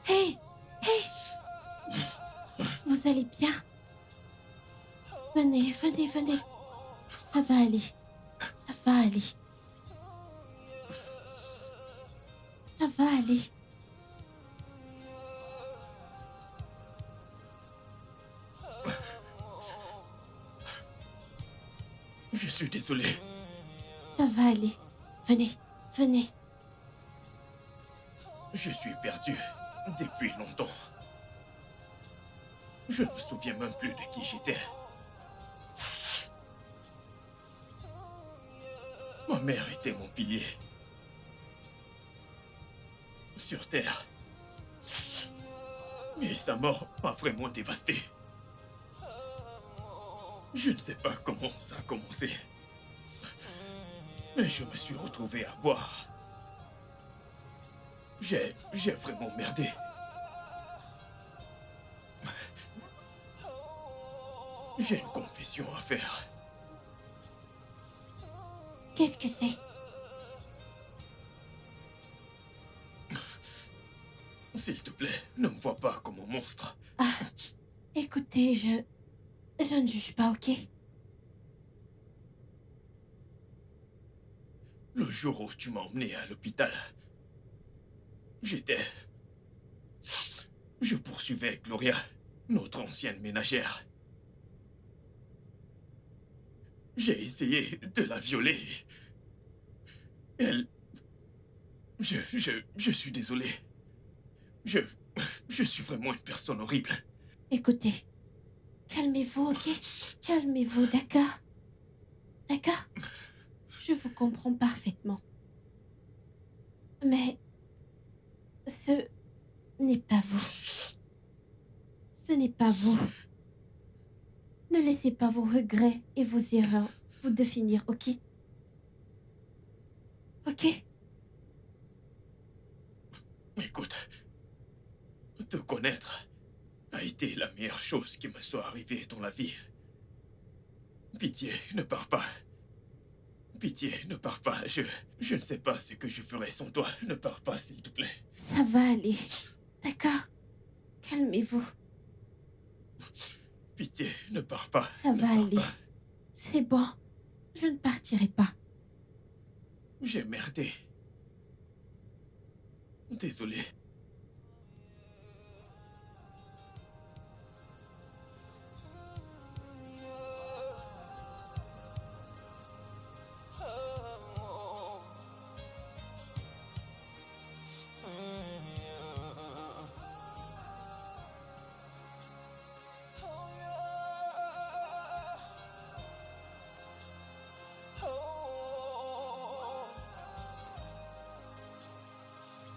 Hey! Hey! Vous allez bien? Venez, venez, venez. Ça va aller. Ça va aller. Ça va aller. Je suis désolé. Ça va aller. Venez, venez. Je suis perdu depuis longtemps. Je ne me souviens même plus de qui j'étais. Ma mère était mon pilier. Sur Terre. Et sa mort m'a vraiment dévasté. Je ne sais pas comment ça a commencé. Mais je me suis retrouvé à boire. J'ai vraiment merdé. J'ai une confession à faire. Qu'est-ce que c'est? S'il te plaît, ne me vois pas comme un monstre. Ah, écoutez, je ne juge pas, ok? Le jour où tu m'as emmené à l'hôpital, je poursuivais Gloria, notre ancienne ménagère. J'ai essayé de la violer. Elle... Je suis désolé. Je suis vraiment une personne horrible. Écoutez, calmez-vous, ok? Calmez-vous, d'accord? D'accord? Je vous comprends parfaitement. Mais ce n'est pas vous. Ce n'est pas vous. Ne laissez pas vos regrets et vos erreurs vous définir, ok? Ok? Écoute, te connaître a été la meilleure chose qui me soit arrivée dans la vie. Pitié, ne pars pas. Pitié, ne pars pas. Je ne sais pas ce que je ferais sans toi. Ne pars pas, s'il te plaît. Ça va aller. D'accord? Calmez-vous. Pitié, ne pars pas. Ça Ne va pars aller. pas. C'est bon. Je ne partirai pas. J'ai merdé. Désolé.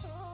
Oh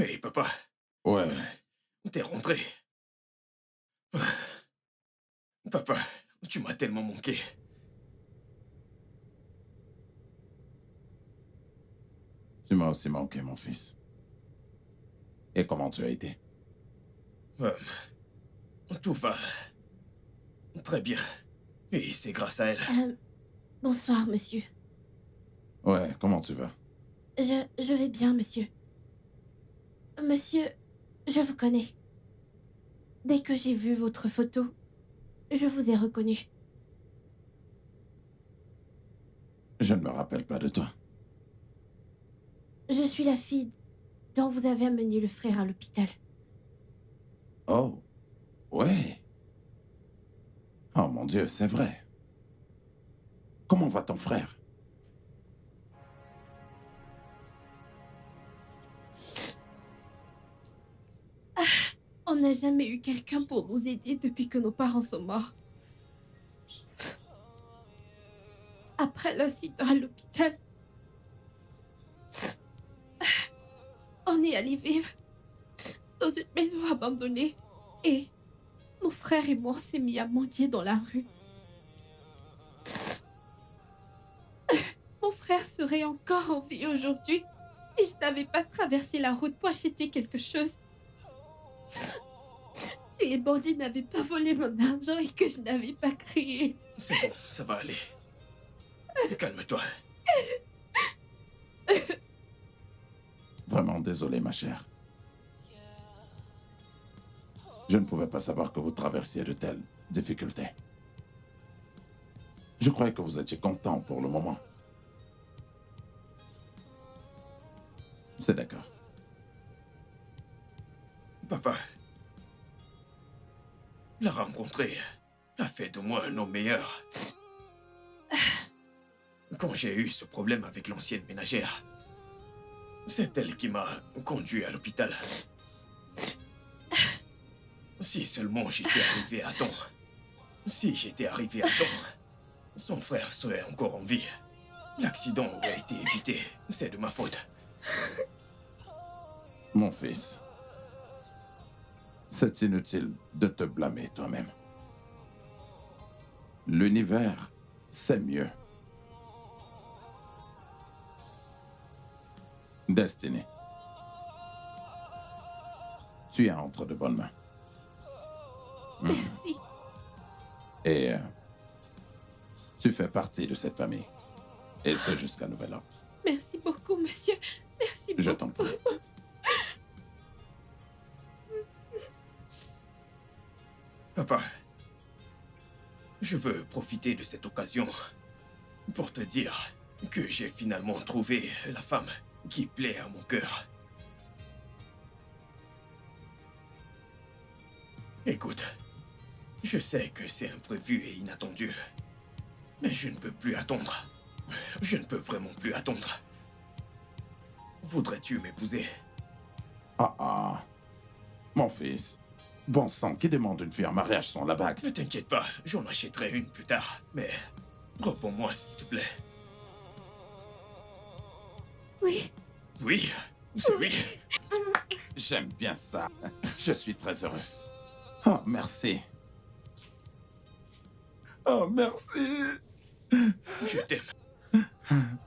Hé, papa, Ouais. t'es rentré. Papa, tu m'as tellement manqué. Tu m'as aussi manqué, mon fils. Et comment tu as été? Tout va très bien. Et c'est grâce à elle. Bonsoir, monsieur. Ouais, comment tu vas? Je vais bien, monsieur. Monsieur, je vous connais. Dès que j'ai vu votre photo, je vous ai reconnu. Je ne me rappelle pas de toi. Je suis la fille dont vous avez amené le frère à l'hôpital. Oh, ouais. Oh mon Dieu, c'est vrai. Comment va ton frère? On n'a jamais eu quelqu'un pour nous aider depuis que nos parents sont morts. Après l'incident à l'hôpital, on est allé vivre dans une maison abandonnée et mon frère et moi on s'est mis à mendier dans la rue. Mon frère serait encore en vie aujourd'hui si je n'avais pas traversé la route pour acheter quelque chose. Si les bandits n'avaient pas volé mon argent et que je n'avais pas crié. C'est bon, ça va aller. Calme-toi. Vraiment désolé, ma chère. Je ne pouvais pas savoir que vous traversiez de telles difficultés. Je croyais que vous étiez content pour le moment. C'est d'accord. Papa, la rencontrer a fait de moi un homme meilleur. Quand j'ai eu ce problème avec l'ancienne ménagère, c'est elle qui m'a conduit à l'hôpital. Si seulement j'étais arrivé à temps. Si j'étais arrivé à temps, son frère serait encore en vie. L'accident aurait été évité. C'est de ma faute. Mon fils, c'est inutile de te blâmer toi-même. L'univers, c'est mieux. Destiny, tu es entre de bonnes mains. Merci. Et tu fais partie de cette famille. Et ce jusqu'à nouvel ordre. Merci beaucoup, monsieur. Merci beaucoup. Je t'en prie. Papa, je veux profiter de cette occasion pour te dire que j'ai finalement trouvé la femme qui plaît à mon cœur. Écoute, je sais que c'est imprévu et inattendu, mais je ne peux plus attendre. Je ne peux vraiment plus attendre. Voudrais-tu m'épouser? Ah ah. Mon fils. Bon sang, qui demande une fille en mariage sans la bague? Ne t'inquiète pas, j'en achèterai une plus tard. Mais réponds-moi, s'il te plaît. Oui. Oui, c'est oui. J'aime bien ça. Je suis très heureux. Oh, merci. Oh, merci. Je t'aime.